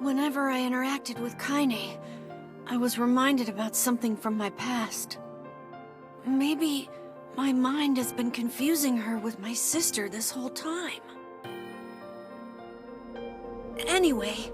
Whenever I interacted with Kaine, I was reminded about something from my past. Maybe my mind has been confusing her with my sister this whole time. Anyway...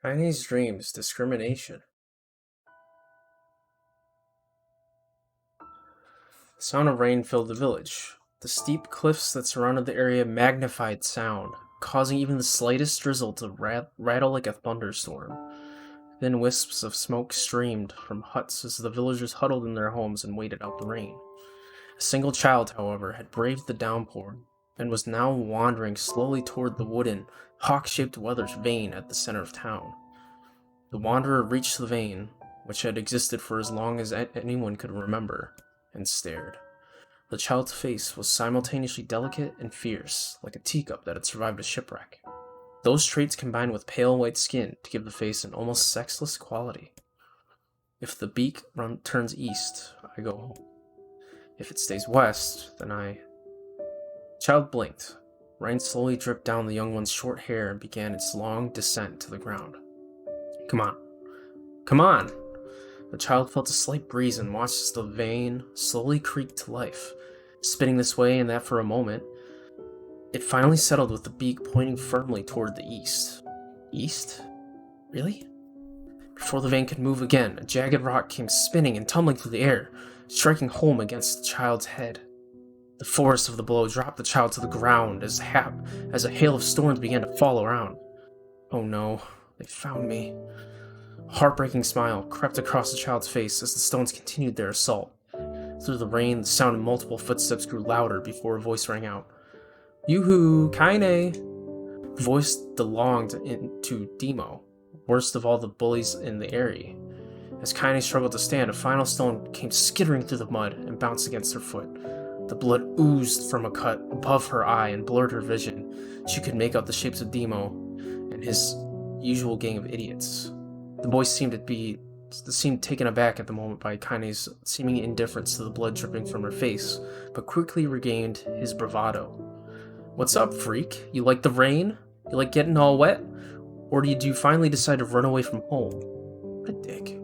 Kaine's dreams, discrimination. The sound of rain filled the village. The steep cliffs that surrounded the area magnified sound, causing even the slightest drizzle to rattle like a thunderstorm. Thin wisps of smoke streamed from huts as the villagers huddled in their homes and waited out the rain. A single child, however, had braved the downpour and was now wandering slowly toward the wooden, hawk-shaped weather's vein at the center of town. The wanderer reached the vein, which had existed for as long as anyone could remember, and stared. The child's face was simultaneously delicate and fierce, like a teacup that had survived a shipwreck. Those traits combined with pale white skin to give the face an almost sexless quality. If the beak turns east, I go home. If it stays west, then I... The child blinked. Rain slowly dripped down the young one's short hair and began its long descent to the ground. Come on. Come on! The child felt a slight breeze and watched as the vein slowly creaked to life, spinning this way and that for a moment. It finally settled with the beak pointing firmly toward the east. East? Really? Before the vein could move again, a jagged rock came spinning and tumbling through the air, striking home against the child's head. The force of the blow dropped the child to the ground as a hail of stones began to fall around. Oh no, they found me. A heartbreaking smile crept across the child's face as the stones continued their assault. Through the rain, the sound of multiple footsteps grew louder before a voice rang out. Yoo-hoo, Kaine! The voice belonged to Demo, worst of all the bullies in the area. As Kaine struggled to stand, a final stone came skittering through the mud and bounced against her foot. The blood oozed from a cut above her eye and blurred her vision. She could make out the shapes of Demo and his usual gang of idiots. The boy seemed taken aback at the moment by Kaine's seeming indifference to the blood dripping from her face, but quickly regained his bravado. What's up, freak? You like the rain? You like getting all wet? Or did you finally decide to run away from home? What a dick.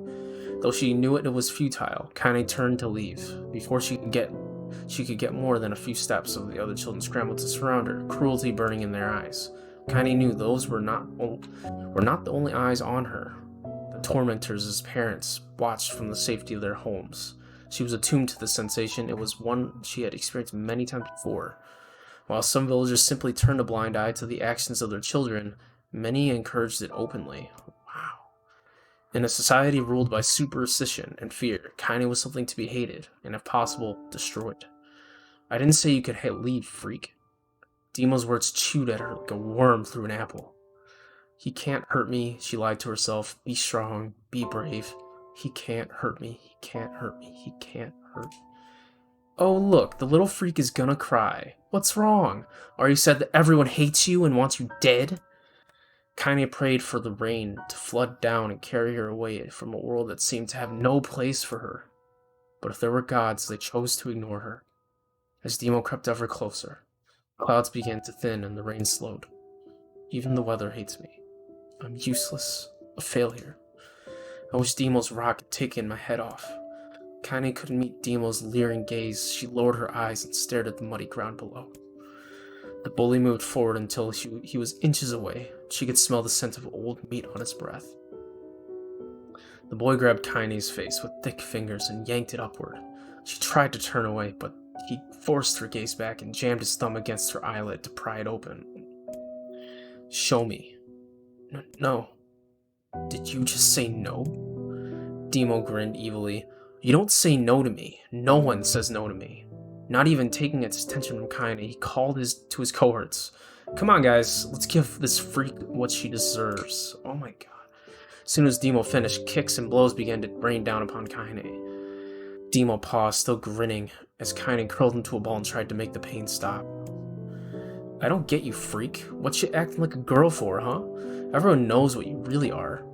Though she knew it was futile, Kaine turned to leave. Before she could get more than a few steps, of the other children scrambled to surround her, cruelty burning in their eyes. Kaine knew those were not the only eyes on her. The tormentors, as parents, watched from the safety of their homes. She was attuned to the sensation. It was one she had experienced many times before. While some villagers simply turned a blind eye to the actions of their children, many encouraged it openly. Wow. In a society ruled by superstition and fear, Kaine was something to be hated, and if possible, destroyed. I didn't say you could leave, freak. Demo's words chewed at her like a worm through an apple. He can't hurt me, she lied to herself. Be strong, be brave. He can't hurt me, he can't hurt me, he can't hurt me. Oh look, the little freak is gonna cry. What's wrong? Are you sad that everyone hates you and wants you dead? Kaine prayed for the rain to flood down and carry her away from a world that seemed to have no place for her. But if there were gods, they chose to ignore her. As Demo crept ever closer, clouds began to thin and the rain slowed. Even the weather hates me. I'm useless, a failure. I wish Demo's rock had taken my head off. Kaine couldn't meet Demo's leering gaze. She lowered her eyes and stared at the muddy ground below. The bully moved forward until he was inches away. She could smell the scent of old meat on his breath. The boy grabbed Kaine's face with thick fingers and yanked it upward. She tried to turn away, but he forced her gaze back and jammed his thumb against her eyelid to pry it open. Show me. No. Did you just say no? Demo grinned evilly. You don't say no to me. No one says no to me. Not even taking its attention from Kaine, he called to his cohorts. Come on, guys, let's give this freak what she deserves. Oh my god. As soon as Demo finished, kicks and blows began to rain down upon Kaine. Demo paused, still grinning. as Kaine curled into a ball and tried to make the pain stop. I don't get you, freak. What you acting like a girl for, huh? Everyone knows what you really are.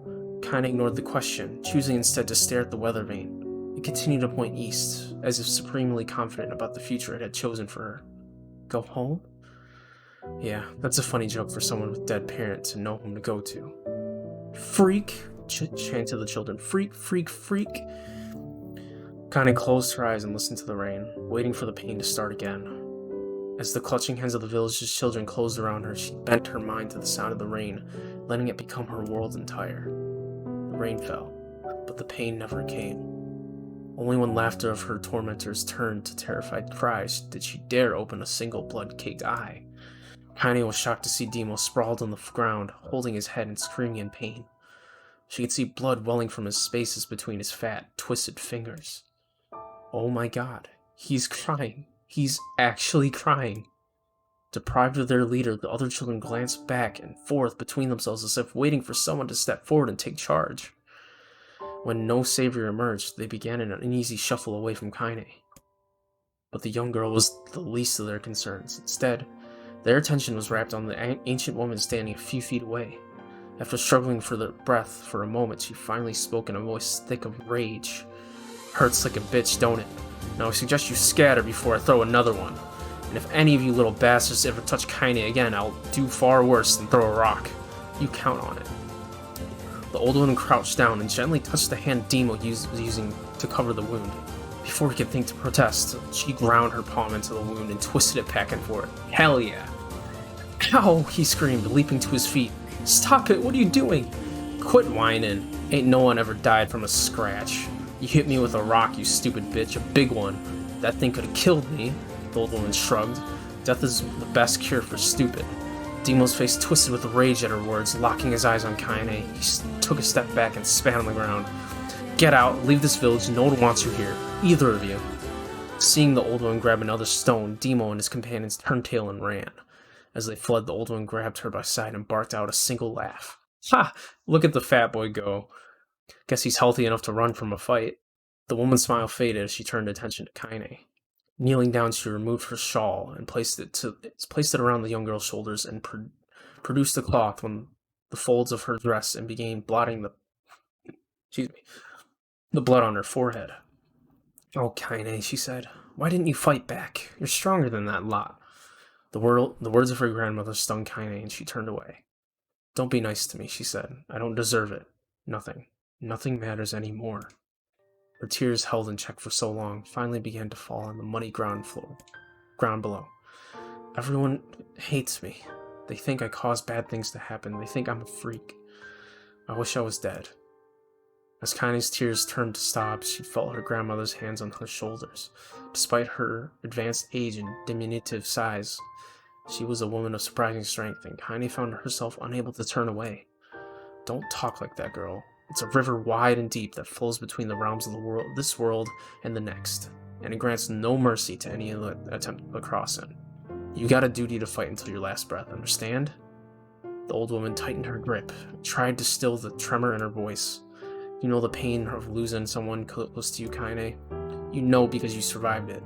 Kaine ignored the question, choosing instead to stare at the weather vane. It continued to point east, as if supremely confident about the future it had chosen for her. Go home? Yeah, that's a funny joke for someone with dead parents and no home to go to. Freak! Chanted the children. Freak, freak, freak! Kaine closed her eyes and listened to the rain, waiting for the pain to start again. As the clutching hands of the village's children closed around her, she bent her mind to the sound of the rain, letting it become her world entire. The rain fell, but the pain never came. Only when laughter of her tormentors turned to terrified cries did she dare open a single blood-caked eye. Kaine was shocked to see Demo sprawled on the ground, holding his head and screaming in pain. She could see blood welling from his spaces between his fat, twisted fingers. Oh my god, he's crying. He's actually crying. Deprived of their leader, the other children glanced back and forth between themselves as if waiting for someone to step forward and take charge. When no savior emerged, they began an uneasy shuffle away from Kaine. But the young girl was the least of their concerns. Instead, their attention was wrapped on the ancient woman standing a few feet away. After struggling for their breath for a moment, she finally spoke in a voice thick of rage. Hurts like a bitch, don't it? Now I suggest you scatter before I throw another one. And if any of you little bastards ever touch Kaine again, I'll do far worse than throw a rock. You count on it. The old woman crouched down and gently touched the hand Demo was using to cover the wound. Before he could think to protest, she ground her palm into the wound and twisted it back and forth. Hell yeah. Ow, he screamed, leaping to his feet. Stop it, what are you doing? Quit whining. Ain't no one ever died from a scratch. You hit me with a rock, you stupid bitch, a big one. That thing could have killed me, the old woman shrugged. Death is the best cure for stupid. Demo's face twisted with rage at her words, locking his eyes on Kaine. He took a step back and spat on the ground. Get out, leave this village, no one wants you here. Either of you. Seeing the old woman grab another stone, Demo and his companions turned tail and ran. As they fled, the old woman grabbed her by side and barked out a single laugh. Ha! Look at the fat boy go. Guess he's healthy enough to run from a fight. The woman's smile faded as she turned attention to Kaine. Kneeling down, she removed her shawl and placed it around the young girl's shoulders and produced the cloth from the folds of her dress and began blotting the blood on her forehead. Oh, Kaine, she said, why didn't you fight back? You're stronger than that lot. The words of her grandmother stung Kaine and she turned away. Don't be nice to me, she said. I don't deserve it. Nothing matters anymore. Her tears, held in check for so long, finally began to fall on the muddy ground below. Everyone hates me. They think I cause bad things to happen. They think I'm a freak. I wish I was dead. As Kaine's tears turned to sobs, she felt her grandmother's hands on her shoulders. Despite her advanced age and diminutive size, she was a woman of surprising strength, and Kaine found herself unable to turn away. Don't talk like that, girl. It's a river wide and deep that flows between the realms of this world and the next, and it grants no mercy to any attempt to cross it. You got a duty to fight until your last breath, understand? The old woman tightened her grip, tried to still the tremor in her voice. You know the pain of losing someone close to you, Kaine? You know because you survived it.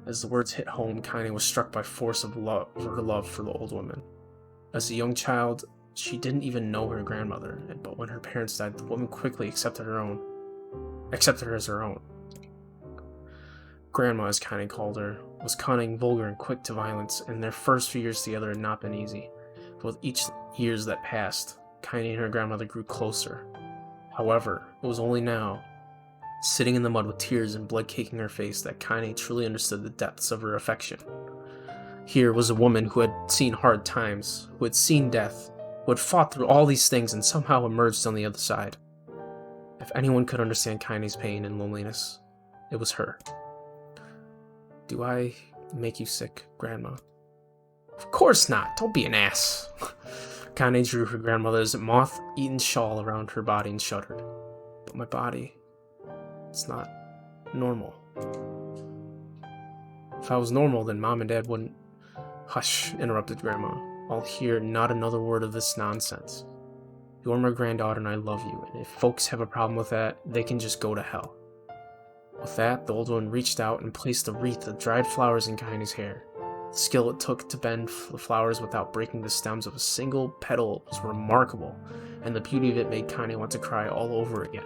As the words hit home, Kaine was struck by force of her love for the old woman. As a young child, she didn't even know her grandmother, but when her parents died, the woman quickly accepted her as her own. Grandma, as Kaine called her, was cunning, vulgar, and quick to violence, and their first few years together had not been easy. But with each years that passed, Kaine and her grandmother grew closer. However, it was only now, sitting in the mud with tears and blood caking her face, that Kaine truly understood the depths of her affection. Here was a woman who had seen hard times, who had seen death, who had fought through all these things and somehow emerged on the other side. If anyone could understand Kaine's pain and loneliness, it was her. Do I make you sick, Grandma? Of course not. Don't be an ass. Kaine drew her grandmother's moth-eaten shawl around her body and shuddered. But my body, it's not normal. If I was normal, then Mom and Dad wouldn't... Hush, interrupted Grandma. I'll hear not another word of this nonsense. You're my granddaughter and I love you, and if folks have a problem with that, they can just go to hell. With that, the old woman reached out and placed a wreath of dried flowers in Kaine's hair. The skill it took to bend the flowers without breaking the stems of a single petal was remarkable, and the beauty of it made Kaine want to cry all over again.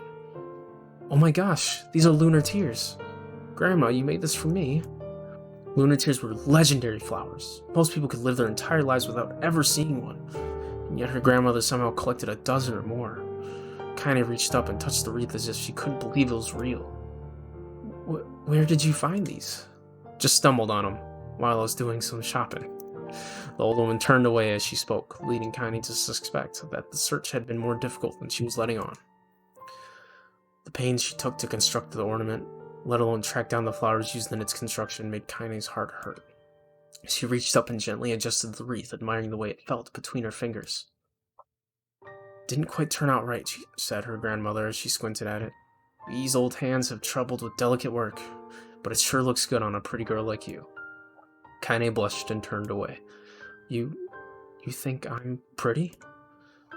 Oh my gosh, these are lunar tears. Grandma, you made this for me. Lunar tears were legendary flowers. Most people could live their entire lives without ever seeing one, and yet her grandmother somehow collected a dozen or more. Kaine reached up and touched the wreath as if she couldn't believe it was real. Where did you find these? Just stumbled on them while I was doing some shopping. The old woman turned away as she spoke, leading Kaine to suspect that the search had been more difficult than she was letting on. The pains she took to construct the ornament, let alone track down the flowers used in its construction, made Kaine's heart hurt. She reached up and gently adjusted the wreath, admiring the way it felt between her fingers. Didn't quite turn out right, she said, her grandmother, as she squinted at it. These old hands have troubled with delicate work, but it sure looks good on a pretty girl like you. Kaine blushed and turned away. You think I'm pretty?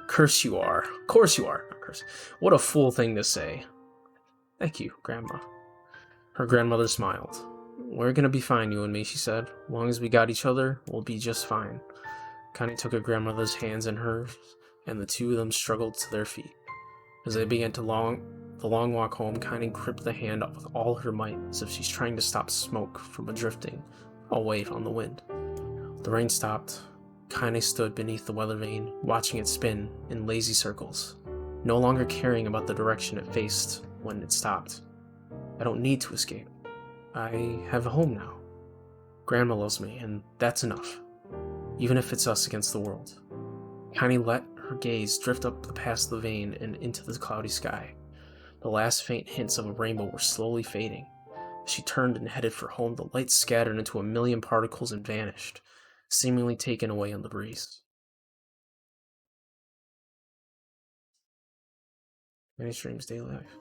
Curse you are. Of course you are. Curse. What a fool thing to say. Thank you, Grandma. Her grandmother smiled. We're gonna be fine, you and me, she said. As long as we got each other, we'll be just fine. Kaine took her grandmother's hands in hers, and the two of them struggled to their feet. As they began the long walk home, Kaine gripped the hand up with all her might, as if she's trying to stop smoke from drifting away on the wind. The rain stopped. Kaine stood beneath the weather vane, watching it spin in lazy circles, no longer caring about the direction it faced when it stopped. I don't need to escape. I have a home now. Grandma loves me, and that's enough, even if it's us against the world. Kaine let her gaze drift up past the vane and into the cloudy sky. The last faint hints of a rainbow were slowly fading. As she turned and headed for home, the light scattered into a million particles and vanished, seemingly taken away on the breeze. Many Streams Daily Life.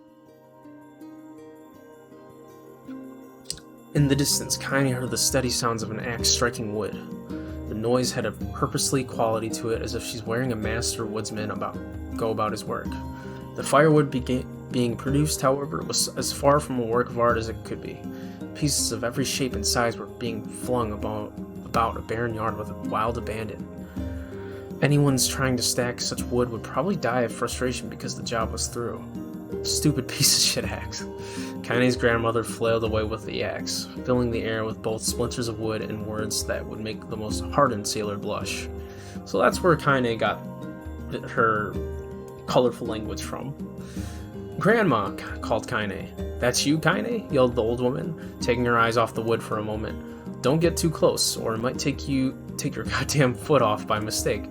In the distance, Kaine heard the steady sounds of an axe striking wood. The noise had a purposely quality to it, as if she's wearing a master woodsman go about his work. The firewood being produced, however, was as far from a work of art as it could be. Pieces of every shape and size were being flung about a barren yard with wild abandon. Anyone's trying to stack such wood would probably die of frustration because the job was through. Stupid piece of shit axe. Kaine's grandmother flailed away with the axe, filling the air with both splinters of wood and words that would make the most hardened sailor blush. So that's where Kaine got her colorful language from. Grandma, called Kaine. That's you, Kaine? Yelled the old woman, taking her eyes off the wood for a moment. Don't get too close, or it might take your goddamn foot off by mistake.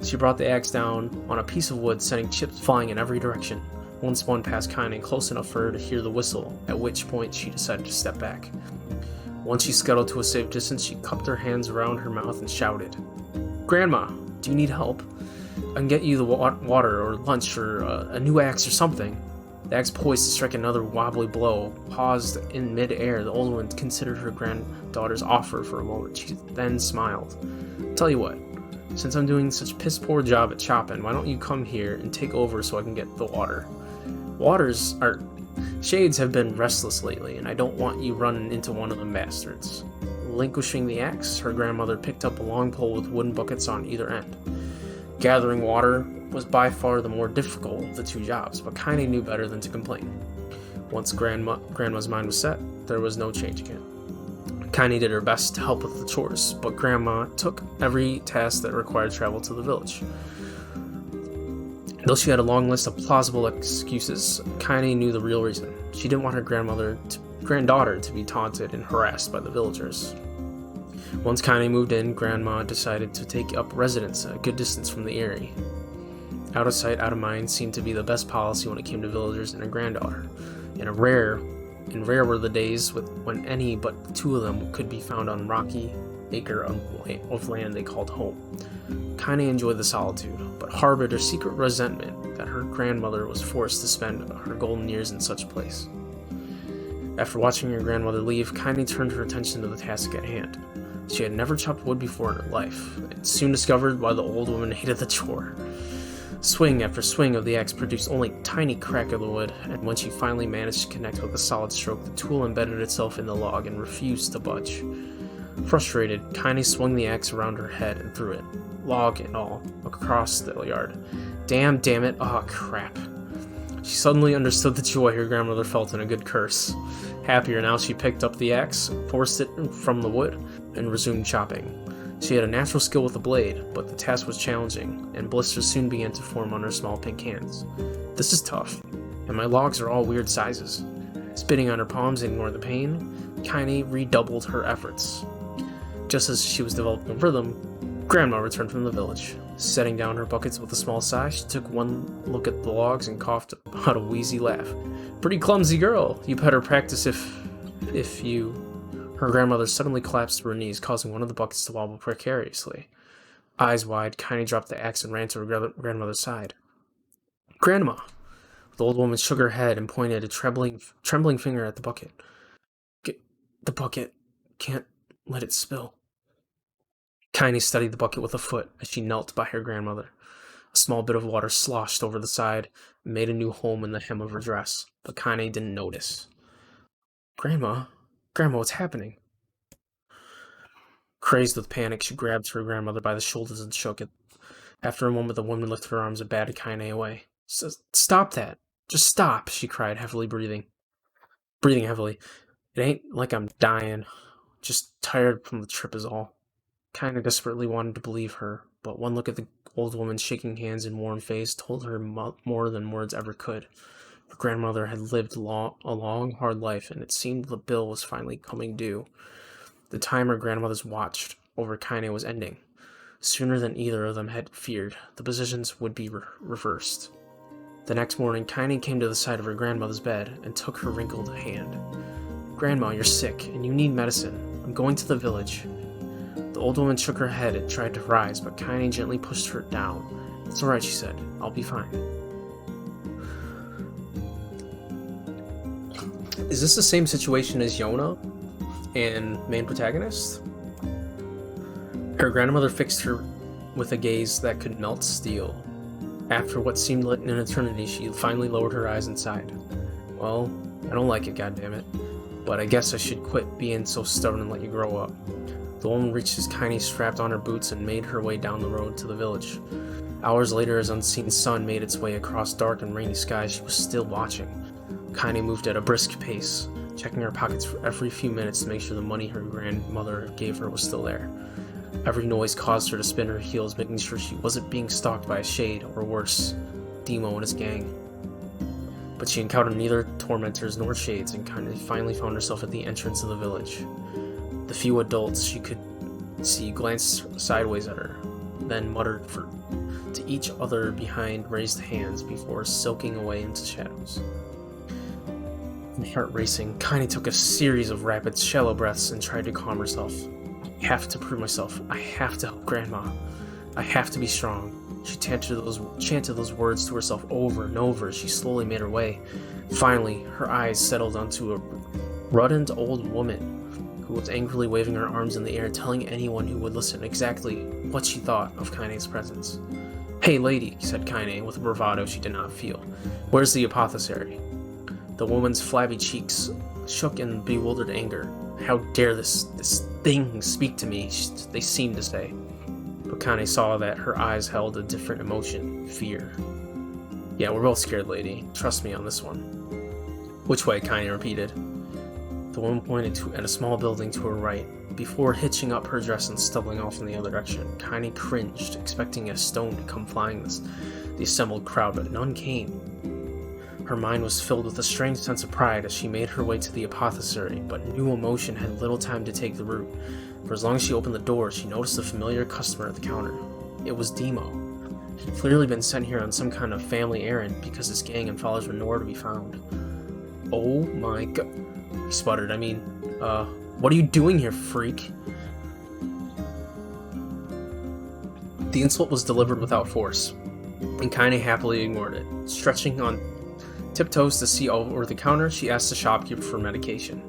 She brought the axe down on a piece of wood, sending chips flying in every direction. One spun past Kaine, close enough for her to hear the whistle, at which point she decided to step back. Once she scuttled to a safe distance, she cupped her hands around her mouth and shouted, Grandma, do you need help? I can get you the water or lunch or a new axe or something. The axe poised to strike another wobbly blow, paused in mid-air. The old woman considered her granddaughter's offer for a moment. She then smiled. Tell you what, since I'm doing such piss-poor job at chopping, why don't you come here and take over so I can get the water? Shades have been restless lately, and I don't want you running into one of them bastards. Relinquishing the axe, her grandmother picked up a long pole with wooden buckets on either end. Gathering water was by far the more difficult of the two jobs, but Kaine knew better than to complain. Once Grandma's mind was set, there was no changing it. Kaine did her best to help with the chores, but Grandma took every task that required travel to the village. Though she had a long list of plausible excuses, Kaine knew the real reason. She didn't want her granddaughter to be taunted and harassed by the villagers. Once Kaine moved in, Grandma decided to take up residence a good distance from the Eyrie. Out of sight, out of mind seemed to be the best policy when it came to villagers and a granddaughter, and rare were the days when any but the two of them could be found on rocky acre of land they called home. Kaine enjoyed the solitude, but harbored a secret resentment that her grandmother was forced to spend her golden years in such a place. After watching her grandmother leave, Kaine turned her attention to the task at hand. She had never chopped wood before in her life, and soon discovered why the old woman hated the chore. Swing after swing of the axe produced only a tiny crack of the wood, and when she finally managed to connect with a solid stroke, the tool embedded itself in the log and refused to budge. Frustrated, Kaine swung the axe around her head and threw it, log and all, across the yard. Damn it, oh crap. She suddenly understood the joy her grandmother felt in a good curse. Happier now, she picked up the axe, forced it from the wood, and resumed chopping. She had a natural skill with the blade, but the task was challenging, and blisters soon began to form on her small pink hands. This is tough, and my logs are all weird sizes. Spitting on her palms to ignore the pain, Kaine redoubled her efforts. Just as she was developing a rhythm, Grandma returned from the village. Setting down her buckets with a small sigh, she took one look at the logs and coughed out a wheezy laugh. Pretty clumsy girl. You better practice if you... Her grandmother suddenly collapsed to her knees, causing one of the buckets to wobble precariously. Eyes wide, Kaine dropped the axe and ran to her grandmother's side. Grandma! The old woman shook her head and pointed a trembling finger at the bucket. Get the bucket. Can't let it spill. Kaine studied the bucket with a foot as she knelt by her grandmother. A small bit of water sloshed over the side and made a new home in the hem of her dress, but Kaine didn't notice. Grandma, what's happening? Crazed with panic, she grabbed her grandmother by the shoulders and shook it. After a moment, the woman lifted her arms and batted Kaine away. Stop that! Just stop! She cried, breathing heavily. It ain't like I'm dying. Just tired from the trip is all. Kaine desperately wanted to believe her, but one look at the old woman's shaking hands and warm face told her more than words ever could. Her grandmother had lived a long, hard life, and it seemed the bill was finally coming due. The time her grandmothers watched over Kaine was ending. Sooner than either of them had feared, the positions would be reversed. The next morning, Kaine came to the side of her grandmother's bed and took her wrinkled hand. Grandma, you're sick, and you need medicine. I'm going to the village. The old woman shook her head and tried to rise, but Kaine gently pushed her down. It's alright, she said. I'll be fine. Is this the same situation as Yona and main protagonist? Her grandmother fixed her with a gaze that could melt steel. After what seemed like an eternity, she finally lowered her eyes and sighed. Well, I don't like it, goddammit. But I guess I should quit being so stubborn and let you grow up. The woman reached as Kaine strapped on her boots and made her way down the road to the village. Hours later, as unseen sun made its way across dark and rainy skies, she was still watching. Kaine moved at a brisk pace, checking her pockets for every few minutes to make sure the money her grandmother gave her was still there. Every noise caused her to spin her heels, making sure she wasn't being stalked by a shade, or worse, Demo and his gang. But she encountered neither tormentors nor shades, and Kaine finally found herself at the entrance of the village. The few adults she could see glanced sideways at her, then muttered to each other behind raised hands before silking away into shadows. My heart racing, Kaine took a series of rapid, shallow breaths and tried to calm herself. I have to prove myself. I have to help Grandma. I have to be strong. She chanted those words to herself over and over as she slowly made her way. Finally, her eyes settled onto a ruddyant old woman who was angrily waving her arms in the air, telling anyone who would listen exactly what she thought of Kaine's presence. Hey lady, said Kaine with a bravado she did not feel. Where's the apothecary? The woman's flabby cheeks shook in bewildered anger. How dare this thing speak to me, they seemed to say. But Kaine saw that her eyes held a different emotion, fear. Yeah, we're both scared, lady. Trust me on this one. Which way? Kaine repeated. The woman pointed at a small building to her right. Before hitching up her dress and stumbling off in the other direction, Kaine cringed, expecting a stone to come flying the assembled crowd, but none came. Her mind was filled with a strange sense of pride as she made her way to the apothecary, but new emotion had little time to take the root. For as long as she opened the door, she noticed a familiar customer at the counter. It was Demo. He'd clearly been sent here on some kind of family errand because his gang and followers were nowhere to be found. Oh my god, he sputtered. What are you doing here, freak? The insult was delivered without force, and Kaine happily ignored it. Stretching on tiptoes to see over the counter, she asked the shopkeeper for medication.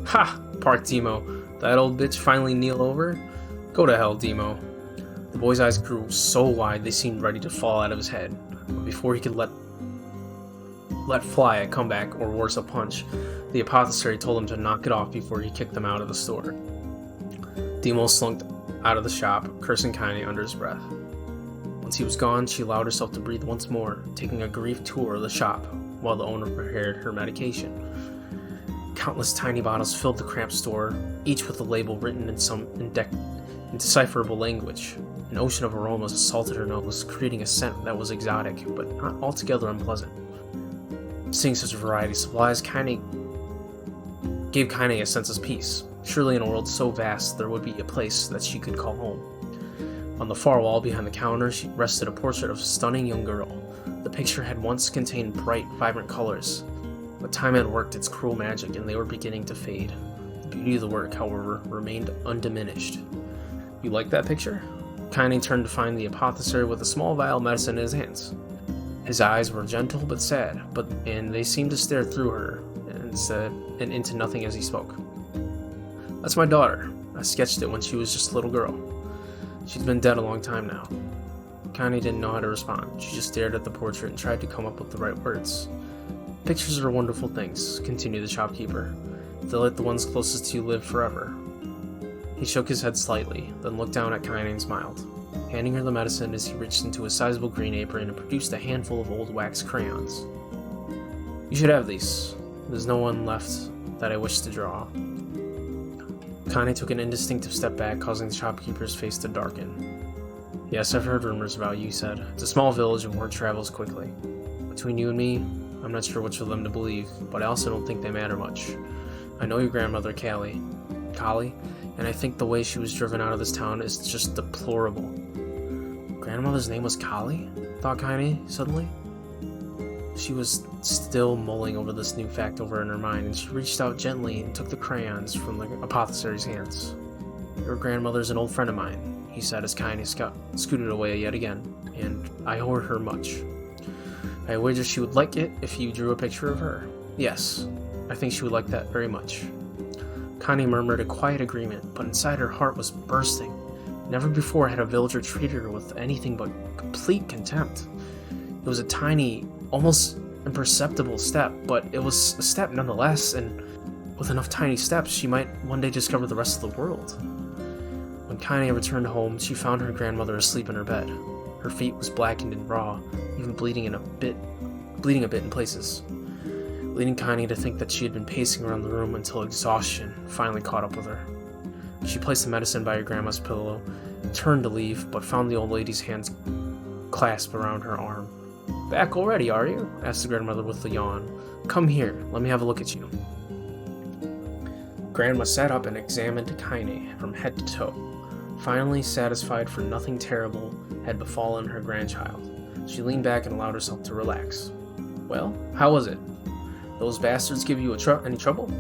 Ha! Parked Demo. That old bitch finally kneel over? Go to hell, Demo. The boy's eyes grew so wide they seemed ready to fall out of his head. But before he could let fly a comeback, or worse, a punch, the apothecary told him to knock it off before he kicked them out of the store. Demo slunk out of the shop, cursing Kaine under his breath. Once he was gone, she allowed herself to breathe once more, taking a brief tour of the shop while the owner prepared her medication. Countless tiny bottles filled the cramped store, each with a label written in some indecipherable language. An ocean of aromas assaulted her nose, creating a scent that was exotic, but not altogether unpleasant. Seeing such a variety of supplies gave Kaine a sense of peace. Surely in a world so vast, there would be a place that she could call home. On the far wall behind the counter rested a portrait of a stunning young girl. The picture had once contained bright, vibrant colors, but time had worked its cruel magic and they were beginning to fade. The beauty of the work, however, remained undiminished. You like that picture? Kaine turned to find the apothecary with a small vial of medicine in his hands. His eyes were gentle but sad, and they seemed to stare through her and into nothing as he spoke. That's my daughter. I sketched it when she was just a little girl. She's been dead a long time now. Kaine didn't know how to respond. She just stared at the portrait and tried to come up with the right words. Pictures are wonderful things, continued the shopkeeper. They let the ones closest to you live forever. He shook his head slightly, then looked down at Kaine and smiled, handing her the medicine as he reached into a sizable green apron and produced a handful of old wax crayons. You should have these. There's no one left that I wish to draw. Kaine took an instinctive step back, causing the shopkeeper's face to darken. Yes, I've heard rumors about you, he said. It's a small village and word travels quickly. Between you and me, I'm not sure which of them to believe, but I also don't think they matter much. I know your grandmother, Kali, and I think the way she was driven out of this town is just deplorable. Grandmother's name was Kali? Thought Kaine suddenly. She was still mulling over this new fact over in her mind, and she reached out gently and took the crayons from the apothecary's hands. Your grandmother's an old friend of mine, he said as Kaine scooted away yet again, and I owe her much. I wager she would like it if you drew a picture of her. Yes, I think she would like that very much. Kaine murmured a quiet agreement, but inside her heart was bursting. Never before had a villager treated her with anything but complete contempt. It was a tiny, almost imperceptible step, but it was a step nonetheless, and with enough tiny steps, she might one day discover the rest of the world. When Kaine returned home, she found her grandmother asleep in her bed. Her feet was blackened and raw, even bleeding a bit in places, leading Kaine to think that she had been pacing around the room until exhaustion finally caught up with her. She placed the medicine by her grandma's pillow, turned to leave, but found the old lady's hands clasped around her arm. Back already, are you? Asked the grandmother with a yawn. Come here, let me have a look at you. Grandma sat up and examined Kaine from head to toe. Finally satisfied for nothing terrible had befallen her grandchild, she leaned back and allowed herself to relax. Well, how was it? Those bastards give you any trouble?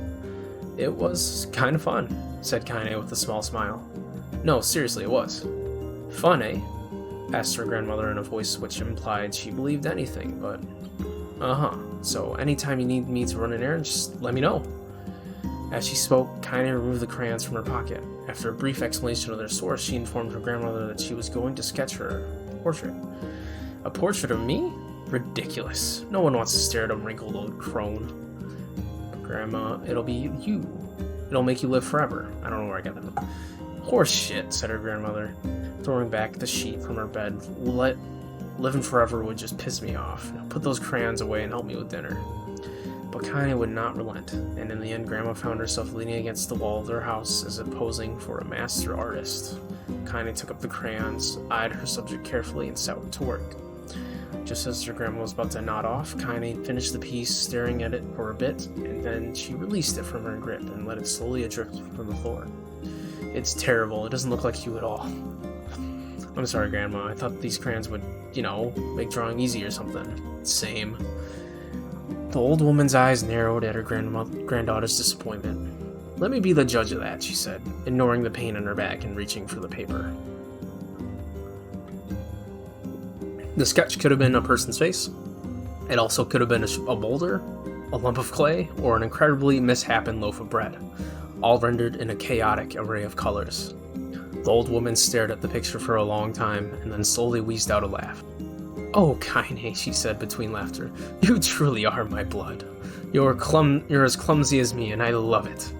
It was kind of fun, said Kaine with a small smile. No, seriously, it was. Fun, eh? Asked her grandmother in a voice which implied she believed anything, but... So anytime you need me to run an errand, just let me know. As she spoke, Kaine removed the crayons from her pocket. After a brief explanation of their source, she informed her grandmother that she was going to sketch her portrait. A portrait of me? Ridiculous. No one wants to stare at a wrinkled old crone. But Grandma, it'll be you. It'll make you live forever. I don't know where I got that from. Horse shit, said her grandmother, throwing back the sheet from her bed. Living forever would just piss me off. Put those crayons away and help me with dinner. But Kaine would not relent, and in the end Grandma found herself leaning against the wall of their house as if posing for a master artist. Kaine took up the crayons, eyed her subject carefully, and set to work. Just as her grandma was about to nod off, Kaine finished the piece, staring at it for a bit, and then she released it from her grip and let it slowly adrift from the floor. It's terrible. It doesn't look like you at all. I'm sorry, Grandma. I thought these crayons would, make drawing easy or something. Same. The old woman's eyes narrowed at her granddaughter's disappointment. Let me be the judge of that, she said, ignoring the pain in her back and reaching for the paper. The sketch could have been a person's face. It also could have been a boulder, a lump of clay, or an incredibly misshapen loaf of bread, all rendered in a chaotic array of colors. The old woman stared at the picture for a long time and then slowly wheezed out a laugh. "Oh, Kaine," she said between laughter, "you truly are my blood. You're as clumsy as me, and I love it.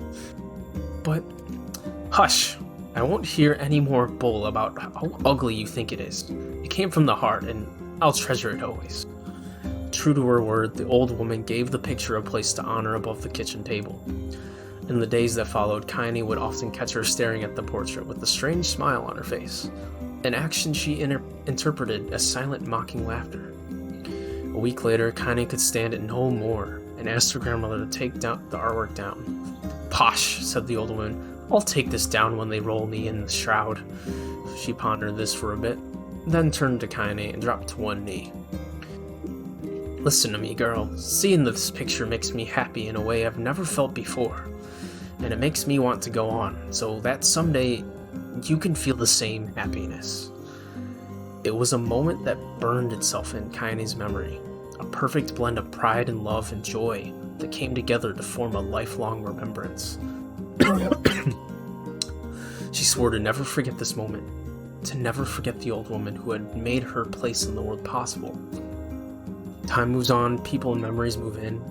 But, hush! I won't hear any more bull about how ugly you think it is. It came from the heart, and I'll treasure it always." True to her word, the old woman gave the picture a place to honor above the kitchen table. In the days that followed, Kaine would often catch her staring at the portrait with a strange smile on her face, an action she interpreted as silent, mocking laughter. A week later, Kaine could stand it no more and asked her grandmother to take the artwork down. "Posh," said the old woman. "I'll take this down when they roll me in the shroud." She pondered this for a bit, then turned to Kaine and dropped to one knee. "Listen to me, girl. Seeing this picture makes me happy in a way I've never felt before. And it makes me want to go on, so that someday you can feel the same happiness." It was a moment that burned itself in Kaine's memory, a perfect blend of pride and love and joy that came together to form a lifelong remembrance. She swore to never forget this moment, to never forget the old woman who had made her place in the world possible. Time moves on, people and memories move in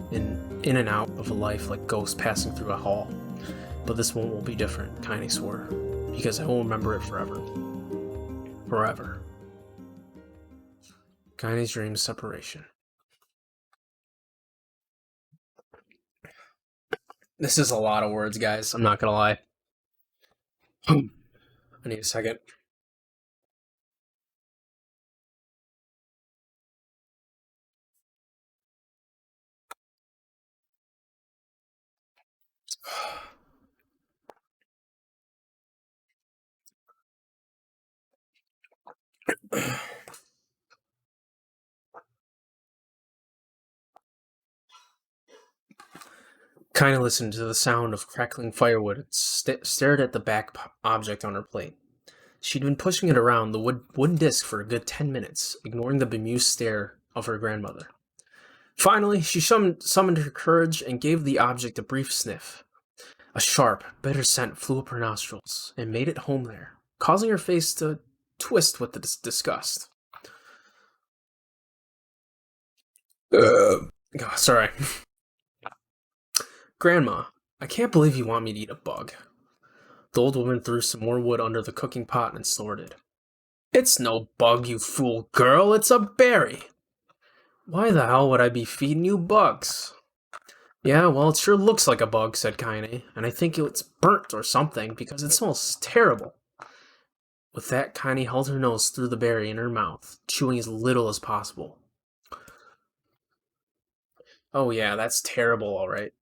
and out of a life like ghosts passing through a hall. But this one will be different, Kaine swore, because I will remember it forever. Forever. Kaine's dream of separation. This is a lot of words, guys. I'm not gonna lie. I need a second. Kaine listened to the sound of crackling firewood and stared at the back object on her plate. She'd been pushing it around the wooden disc for a good 10 minutes, ignoring the bemused stare of her grandmother. Finally, she summoned her courage and gave the object a brief sniff. A sharp, bitter scent flew up her nostrils and made it home there, causing her face to twist with disgust. Sorry. "Grandma, I can't believe you want me to eat a bug." The old woman threw some more wood under the cooking pot and snorted. "It's no bug, you fool girl, it's a berry." "Why the hell would I be feeding you bugs?" "Yeah, well, it sure looks like a bug," said Kaine, "and I think it's burnt or something, because it smells terrible." With that, Kaine held her nose through the berry in her mouth, chewing as little as possible. "Oh yeah, that's terrible, all right.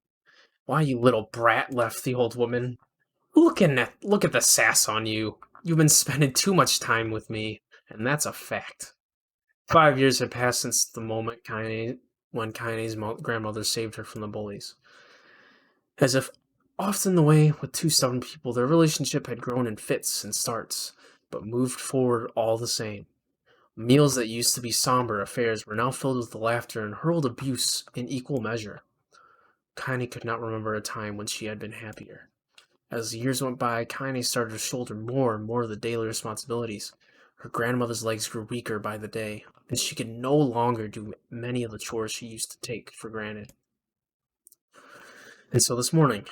Why, you little brat," laughed the old woman. Look at the sass on you. You've been spending too much time with me, and that's a fact." 5 years had passed since the moment when Kaine's grandmother saved her from the bullies. As if often the way with two stubborn people, their relationship had grown in fits and starts, but moved forward all the same. Meals that used to be somber affairs were now filled with laughter and hurled abuse in equal measure. Kaine could not remember a time when she had been happier. As the years went by, Kaine started to shoulder more and more of the daily responsibilities. Her grandmother's legs grew weaker by the day, and she could no longer do many of the chores she used to take for granted. And so this morning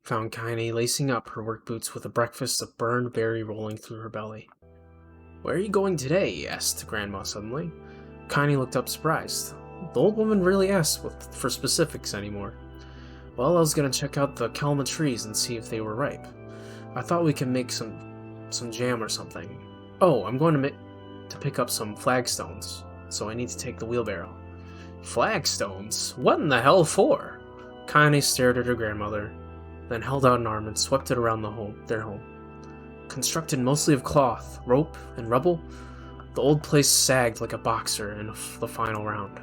found Kaine lacing up her work boots with a breakfast of burned berry rolling through her belly. "Where are you going today?" asked Grandma suddenly. Kaine looked up surprised. The old woman really asked for specifics anymore. "Well, I was going to check out the Kelma trees and see if they were ripe. I thought we could make some jam or something. Oh, I'm going to pick up some flagstones, so I need to take the wheelbarrow." "Flagstones? What in the hell for?" Kaine stared at her grandmother, then held out an arm and swept it around their home. Constructed mostly of cloth, rope, and rubble, the old place sagged like a boxer in the final round.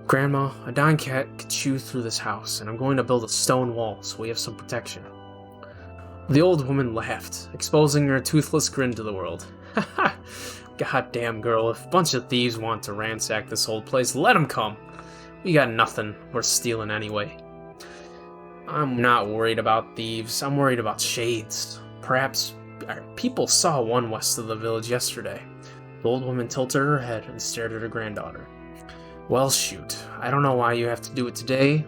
"Grandma, a dying cat could chew through this house, and I'm going to build a stone wall so we have some protection." The old woman laughed, exposing her toothless grin to the world. "Ha ha! Goddamn girl, if a bunch of thieves want to ransack this old place, let them come. We got nothing worth stealing anyway." "I'm not worried about thieves, I'm worried about shades. Perhaps people saw one west of the village yesterday. The old woman tilted her head and stared at her granddaughter. Well, shoot. I don't know why you have to do it today.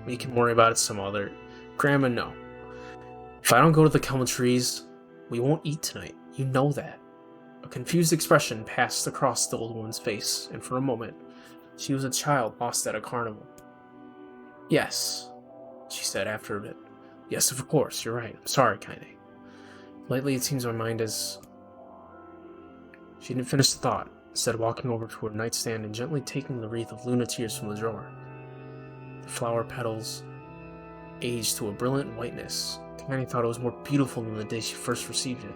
We can worry about it some other. Grandma, no. If I don't go to the Kelma trees, we won't eat tonight. You know that. A confused expression passed across the old woman's face, and for a moment, she was a child lost at a carnival. Yes, she said after a bit. Yes, of course, you're right. I'm sorry, Kaine. Lately, it seems my mind is... She didn't finish the thought, instead walking over to her nightstand and gently taking the wreath of Luna tears from the drawer. The flower petals aged to a brilliant whiteness. Kaine thought it was more beautiful than the day she first received it.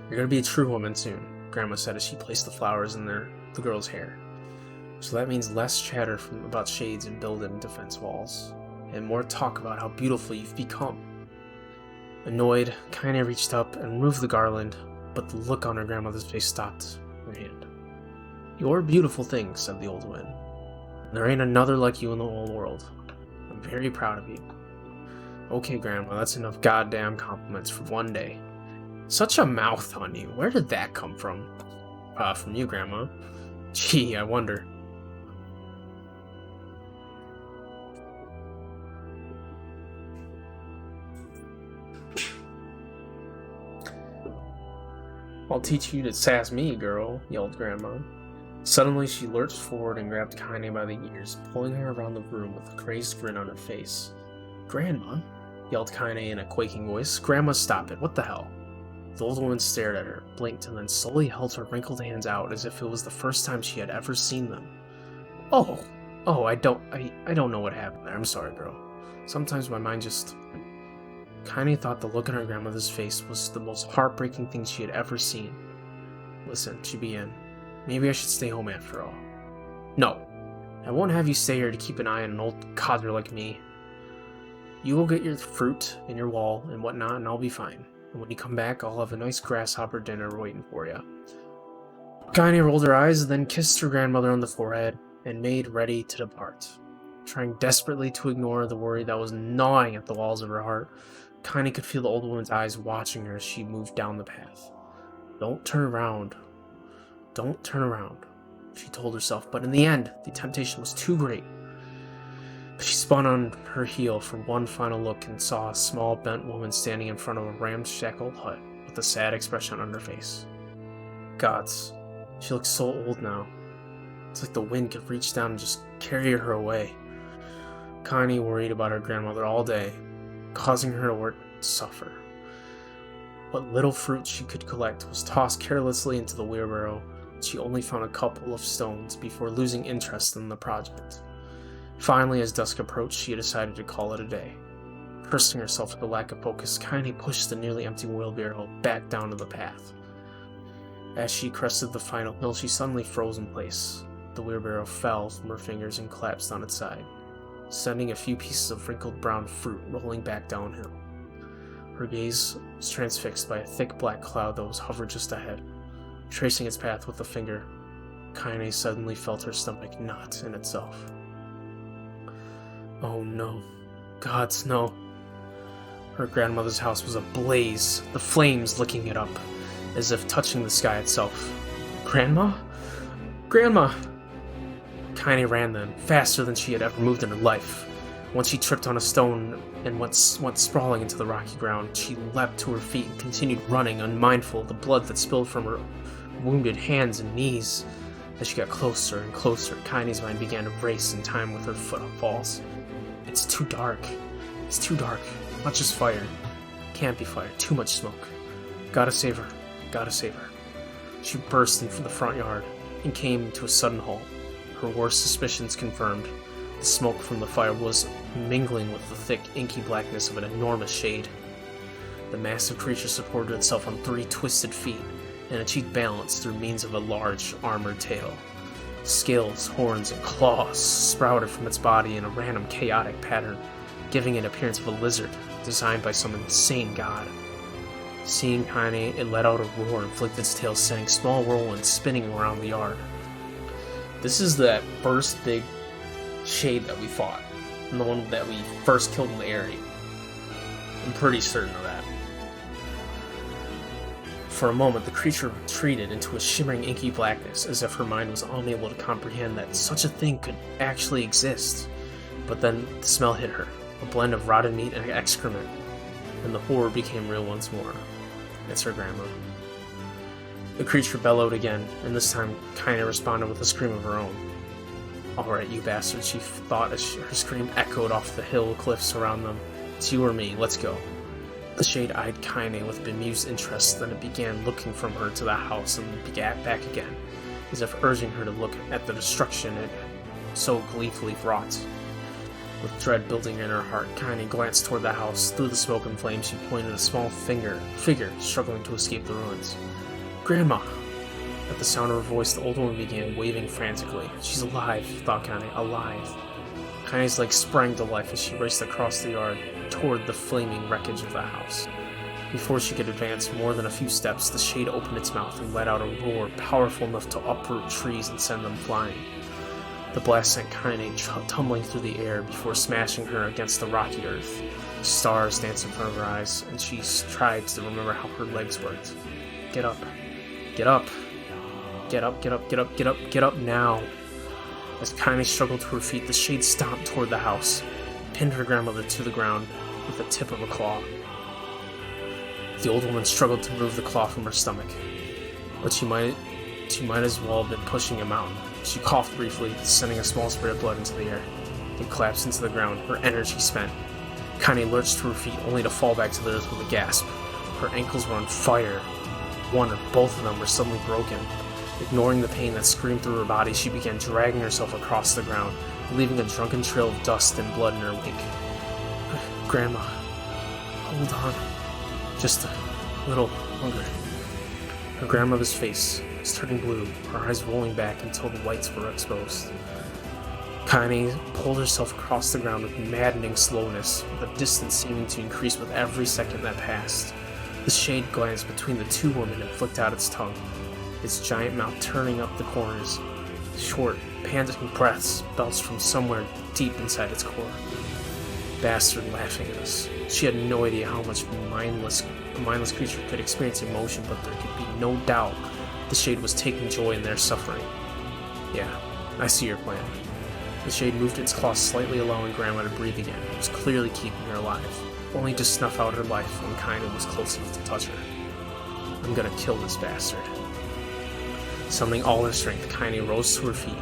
You're gonna be a true woman soon, Grandma said as she placed the flowers in the girl's hair. So that means less chatter about shades and built-in defense walls, and more talk about how beautiful you've become. Annoyed, Kaine reached up and removed the garland, but the look on her grandmother's face stopped her hand. You're a beautiful thing, said the old woman. There ain't another like you in the whole world. I'm very proud of you. Okay, Grandma, that's enough goddamn compliments for one day. Such a mouth on you. Where did that come from? From you, Grandma. Gee, I wonder. I'll teach you to sass me, girl, yelled Grandma. Suddenly, she lurched forward and grabbed Kaine by the ears, pulling her around the room with a crazed grin on her face. Grandma, yelled Kaine in a quaking voice. Grandma, stop it. What the hell? The old woman stared at her, blinked, and then slowly held her wrinkled hands out as if it was the first time she had ever seen them. Oh, I don't know what happened there. I'm sorry, girl. Sometimes my mind just... Kaine thought the look on her grandmother's face was the most heartbreaking thing she had ever seen. Listen, she began. Maybe I should stay home after all. No, I won't have you stay here to keep an eye on an old codger like me. You will get your fruit and your wall and whatnot, and I'll be fine. And when you come back, I'll have a nice grasshopper dinner waiting for you. Kaine rolled her eyes, then kissed her grandmother on the forehead, and made ready to depart. Trying desperately to ignore the worry that was gnawing at the walls of her heart, Kaine could feel the old woman's eyes watching her as she moved down the path. Don't turn around. Don't turn around, she told herself, but in the end, the temptation was too great. She spun on her heel for one final look and saw a small, bent woman standing in front of a ramshackle hut with a sad expression on her face. Gods, she looked so old now. It's like the wind could reach down and just carry her away. Kaine worried about her grandmother all day, causing her to work and suffer. What little fruit she could collect was tossed carelessly into the wheelbarrow. She only found a couple of stones before losing interest in the project. Finally, as dusk approached, she decided to call it a day. Cursing herself for the lack of focus, Kaine pushed the nearly empty wheelbarrow back down to the path. As she crested the final hill, she suddenly froze in place. The wheelbarrow fell from her fingers and collapsed on its side, sending a few pieces of wrinkled brown fruit rolling back downhill. Her gaze was transfixed by a thick black cloud that was hovering just ahead. Tracing its path with a finger, Kaine suddenly felt her stomach knot in itself. Oh no. Gods, no. Her grandmother's house was ablaze, the flames licking it up, as if touching the sky itself. Grandma? Grandma! Kaine ran then, faster than she had ever moved in her life. Once she tripped on a stone and went sprawling into the rocky ground, she leapt to her feet and continued running, unmindful of the blood that spilled from her wounded hands and knees. As she got closer and closer, Kaine's mind began to race in time with her footfalls. It's too dark. It's too dark. Not just fire. Can't be fire. Too much smoke. Gotta save her. Gotta save her. She burst into the front yard and came to a sudden halt. Her worst suspicions confirmed. The smoke from the fire was mingling with the thick, inky blackness of an enormous shade. The massive creature supported itself on 3 twisted feet and achieved balance through means of a large, armored tail. Scales, horns, and claws sprouted from its body in a random, chaotic pattern, giving it an appearance of a lizard designed by some insane god. Seeing Kaine, it let out a roar and flicked its tail, sending small whirlwinds spinning around the yard. This is that first big shade that we fought, and the one that we first killed in the area. I'm pretty certain of that. For a moment, the creature retreated into a shimmering inky blackness, as if her mind was unable to comprehend that such a thing could actually exist. But then the smell hit her, a blend of rotted meat and excrement, and the horror became real once more. It's her grandma. The creature bellowed again, and this time Kaine responded with a scream of her own. "Alright, you bastard," she thought as her scream echoed off the hill cliffs around them. "It's you or me, let's go." The shade eyed Kaine with bemused interest, then it began looking from her to the house and began back again, as if urging her to look at the destruction it so gleefully wrought. With dread building in her heart, Kaine glanced toward the house. Through the smoke and flames, she pointed a small figure struggling to escape the ruins. "Grandma!" At the sound of her voice, the old woman began waving frantically. "She's alive," thought Kaine. "Alive." Kaine's legs sprang to life as she raced across the yard toward the flaming wreckage of the house. Before she could advance more than a few steps, the shade opened its mouth and let out a roar powerful enough to uproot trees and send them flying. The blast sent Kaine tumbling through the air before smashing her against the rocky earth. Stars danced in front of her eyes, and she tried to remember how her legs worked. Get up. Get up. Get up, get up, get up, get up, get up now. As Kaine struggled to her feet, the shade stomped toward the house, pinned her grandmother to the ground with the tip of a claw. The old woman struggled to remove the claw from her stomach, but she might as well have been pushing a mountain. She coughed briefly, sending a small spray of blood into the air, then collapsed into the ground, her energy spent. Kaine lurched to her feet, only to fall back to the earth with a gasp. Her ankles were on fire. One or both of them were suddenly broken. Ignoring the pain that screamed through her body, she began dragging herself across the ground, leaving a drunken trail of dust and blood in her wake. "Grandma, hold on. Just a little longer." Her grandmother's face was turning blue, her eyes rolling back until the whites were exposed. Kaine pulled herself across the ground with maddening slowness, the distance seeming to increase with every second that passed. The shade glanced between the two women and flicked out its tongue, its giant mouth turning up the corners. Short, panting breaths belched from somewhere deep inside its core. Bastard laughing at us. She had no idea how much a mindless creature could experience emotion, but there could be no doubt the shade was taking joy in their suffering. "Yeah, I see your plan." The shade moved its claws slightly, allowing Grandma to breathe again. It was clearly keeping her alive, only to snuff out her life when Kaine was close enough to touch her. "I'm gonna kill this bastard." Summoning all her strength, Kaine rose to her feet.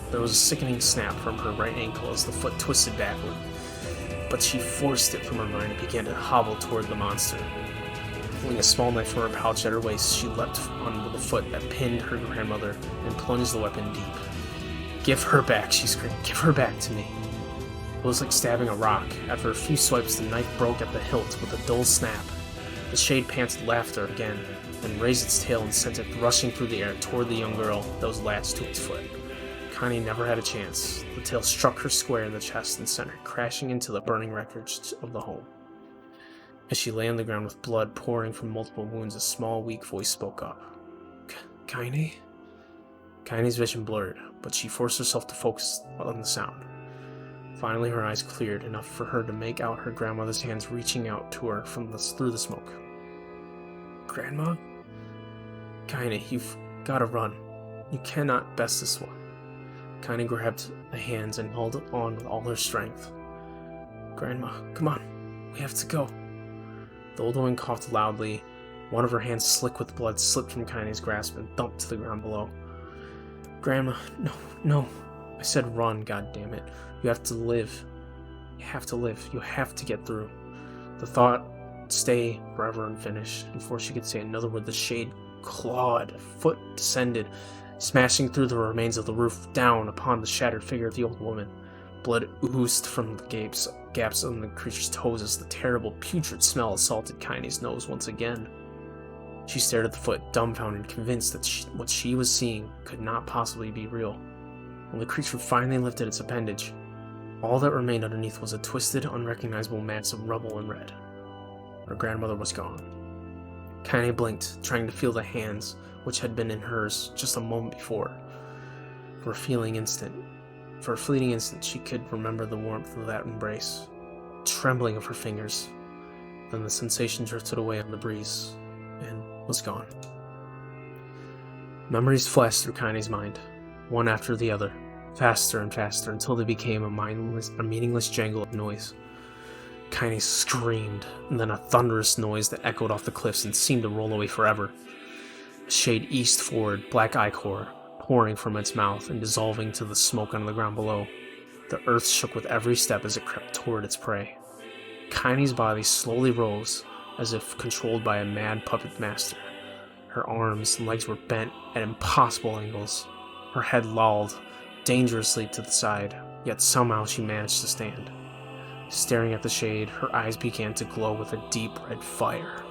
There was a sickening snap from her right ankle as the foot twisted backward, but she forced it from her mind and began to hobble toward the monster. Pulling a small knife from her pouch at her waist, she leapt onto the foot that pinned her grandmother and plunged the weapon deep. "Give her back," she screamed. "Give her back to me." It was like stabbing a rock. After a few swipes, the knife broke at the hilt with a dull snap. The shade panted laughter again, then raised its tail and sent it rushing through the air toward the young girl that was latched to its foot. Kaine never had a chance. The tail struck her square in the chest and sent her crashing into the burning wreckage of the home. As she lay on the ground with blood pouring from multiple wounds, a small, weak voice spoke up. "Kaine?" Kaine's vision blurred, but she forced herself to focus on the sound. Finally, her eyes cleared enough for her to make out her grandmother's hands reaching out to her through the smoke. "Grandma?" "Kaine, you've gotta run. You cannot best this one." Kaine grabbed the hands and held on with all her strength. "Grandma, come on. We have to go." The old woman coughed loudly. One of her hands, slick with blood, slipped from Kaine's grasp and thumped to the ground below. "Grandma, no. I said run, goddammit. You have to live. You have to live. You have to get through." The thought stay forever unfinished. Before she could say another word, the shade clawed, a foot descended, smashing through the remains of the roof down upon the shattered figure of the old woman. Blood oozed from the gaps on the creature's toes as the terrible, putrid smell assaulted Kaine's nose once again. She stared at the foot, dumbfounded, convinced that what she was seeing could not possibly be real. When the creature finally lifted its appendage, all that remained underneath was a twisted, unrecognizable mass of rubble and red. Her grandmother was gone. Kaine blinked, trying to feel the hands which had been in hers just a moment before. For a fleeting instant, she could remember the warmth of that embrace, trembling of her fingers. Then the sensation drifted away on the breeze, and was gone. Memories flashed through Kaine's mind, one after the other, faster and faster until they became a meaningless jangle of noise. Kaine screamed, and then a thunderous noise that echoed off the cliffs and seemed to roll away forever. A shade east forward, black ichor pouring from its mouth and dissolving to the smoke on the ground below. The earth shook with every step as it crept toward its prey. Kaine's body slowly rose, as if controlled by a mad puppet master. Her arms and legs were bent at impossible angles. Her head lolled dangerously to the side, yet somehow she managed to stand. Staring at the shade, her eyes began to glow with a deep red fire.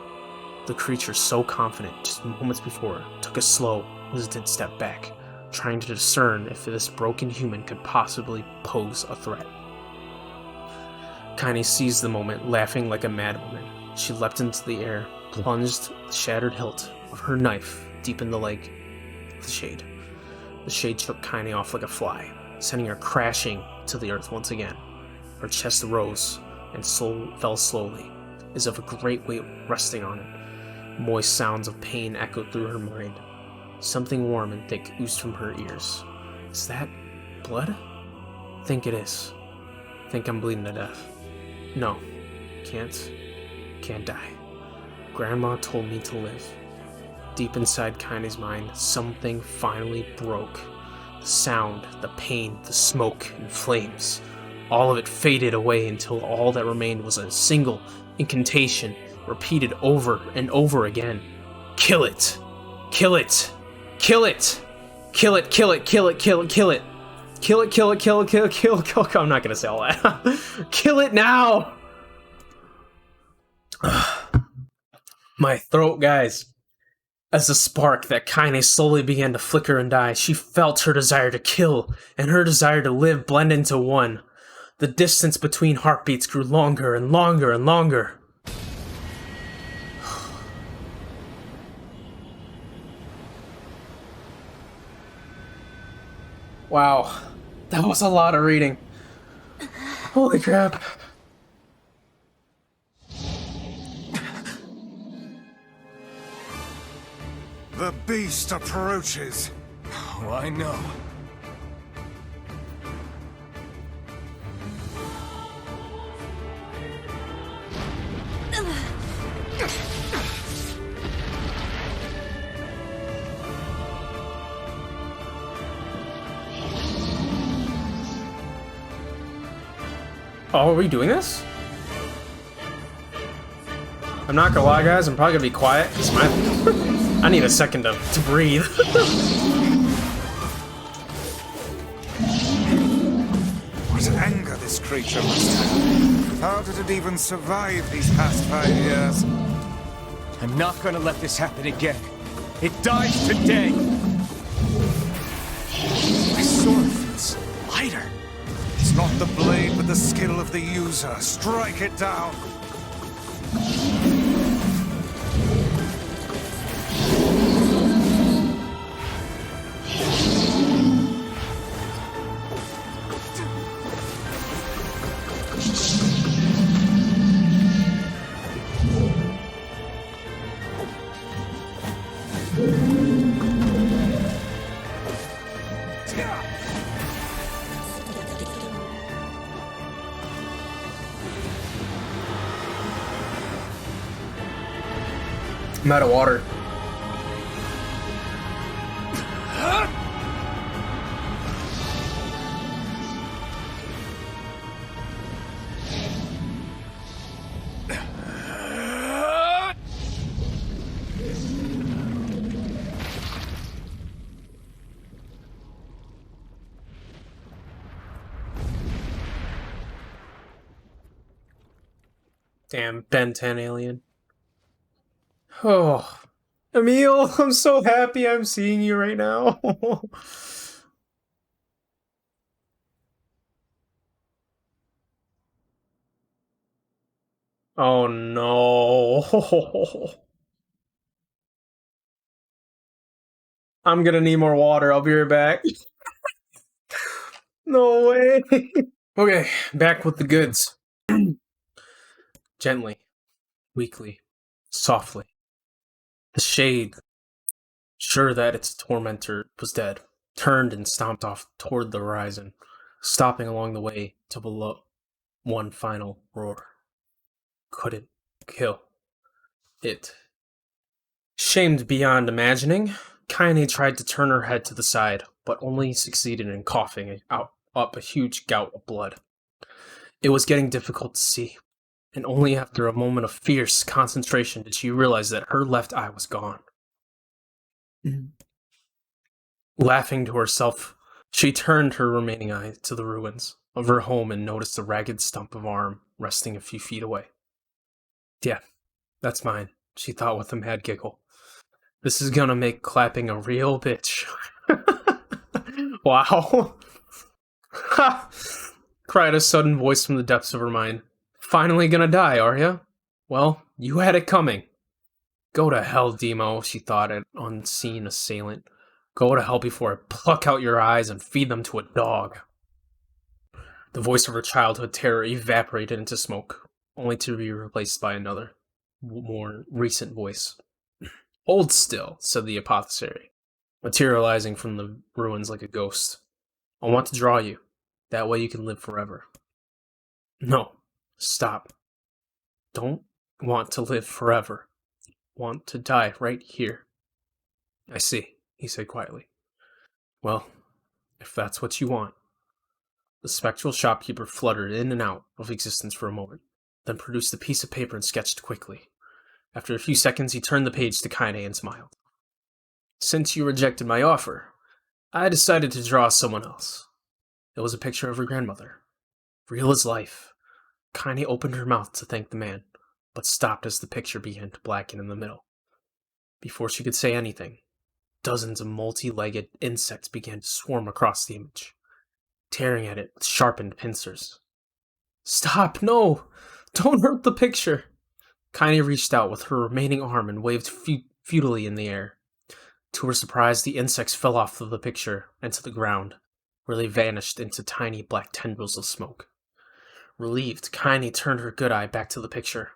The creature, so confident just moments before, took a slow, hesitant step back, trying to discern if this broken human could possibly pose a threat. Kaine seized the moment, laughing like a madwoman. She leapt into the air, plunged the shattered hilt of her knife deep in the leg of the shade. The shade shook Kaine off like a fly, sending her crashing to the earth once again. Her chest rose and fell slowly, as if a great weight resting on it. Moist sounds of pain echoed through her mind. Something warm and thick oozed from her ears. Is that blood? Think it is. Think I'm bleeding to death. No, can't die. Grandma told me to live. Deep inside Kaine's mind, something finally broke. The sound, the pain, the smoke and flames. All of it faded away until all that remained was a single incantation, repeated over and over again. Kill it! Kill it! Kill it! Kill it, kill it, kill it, kill it, kill it! Kill it, kill it, kill it, kill it, kill it, kill it. I'm not gonna say all that. Kill it now! My throat, guys. As the spark that Kaine slowly began to flicker and die, she felt her desire to kill and her desire to live blend into one. The distance between heartbeats grew longer and longer and longer. Wow, that was a lot of reading. Holy crap. The beast approaches. Oh, I know. Oh, are we doing this? I'm not gonna lie, guys, I'm probably gonna be quiet. I need a second to breathe. What anger this creature must have. How did it even survive these past 5 years? I'm not gonna let this happen again. It dies today! My sword feels lighter. It's not the blade, but the skill of the user. Strike it down. I'm out of water. Damn, Ben 10 alien. Oh, Emil, I'm so happy I'm seeing you right now. Oh no. I'm gonna need more water. I'll be right back. No way. Okay, back with the goods. Gently, weakly, softly. The shade, sure that its tormentor was dead, turned and stomped off toward the horizon, stopping along the way to below one final roar. Couldn't kill it. Shamed beyond imagining, Kaine tried to turn her head to the side, but only succeeded in coughing up a huge gout of blood. It was getting difficult to see, and only after a moment of fierce concentration did she realize that her left eye was gone. Laughing to herself, she turned her remaining eye to the ruins of her home and noticed a ragged stump of arm resting a few feet away. Yeah, that's mine, she thought with a mad giggle. This is gonna make clapping a real bitch. Wow. Ha! Cried a sudden voice from the depths of her mind. Finally gonna die, are ya? Well, you had it coming. Go to hell, Demo, she thought, an unseen assailant. Go to hell before I pluck out your eyes and feed them to a dog. The voice of her childhood terror evaporated into smoke, only to be replaced by another, more recent voice. Hold still, said the apothecary, materializing from the ruins like a ghost. I want to draw you. That way you can live forever. No, stop. Don't want to live forever. Want to die right here. I see, he said quietly. Well, if that's what you want. The spectral shopkeeper fluttered in and out of existence for a moment, then produced a piece of paper and sketched quickly. After a few seconds, he turned the page to Kaine and smiled. Since you rejected my offer, I decided to draw someone else. It was a picture of her grandmother. Real as life. Kaine opened her mouth to thank the man, but stopped as the picture began to blacken in the middle. Before she could say anything, dozens of multi-legged insects began to swarm across the image, tearing at it with sharpened pincers. Stop, no! Don't hurt the picture! Kaine reached out with her remaining arm and waved futilely in the air. To her surprise, the insects fell off of the picture and to the ground, where they vanished into tiny black tendrils of smoke. Relieved, Kaine turned her good eye back to the picture,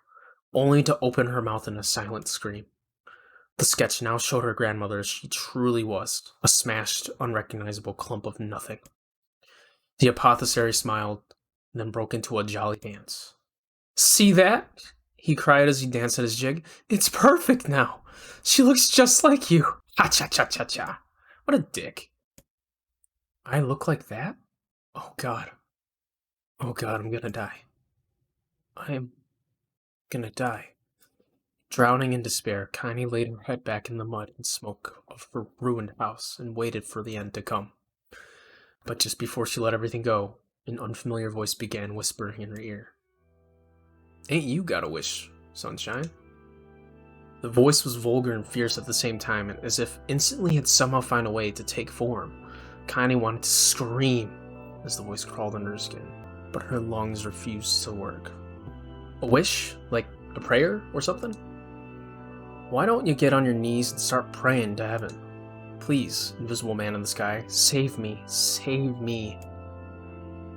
only to open her mouth in a silent scream. The sketch now showed her grandmother as she truly was, a smashed, unrecognizable clump of nothing. The apothecary smiled, then broke into a jolly dance. See that? He cried as he danced at his jig. It's perfect now. She looks just like you. Ha-cha-cha-cha-cha. What a dick. I look like that? Oh God. Oh God, I'm gonna die. I'm gonna die. Drowning in despair, Kaine laid her head back in the mud and smoke of her ruined house and waited for the end to come. But just before she let everything go, an unfamiliar voice began whispering in her ear. Ain't you got a wish, sunshine? The voice was vulgar and fierce at the same time, and as if instantly had somehow found a way to take form. Kaine wanted to scream as the voice crawled under her skin, but her lungs refused to work. A wish? Like a prayer or something? Why don't you get on your knees and start praying to heaven? Please, invisible man in the sky, save me, save me.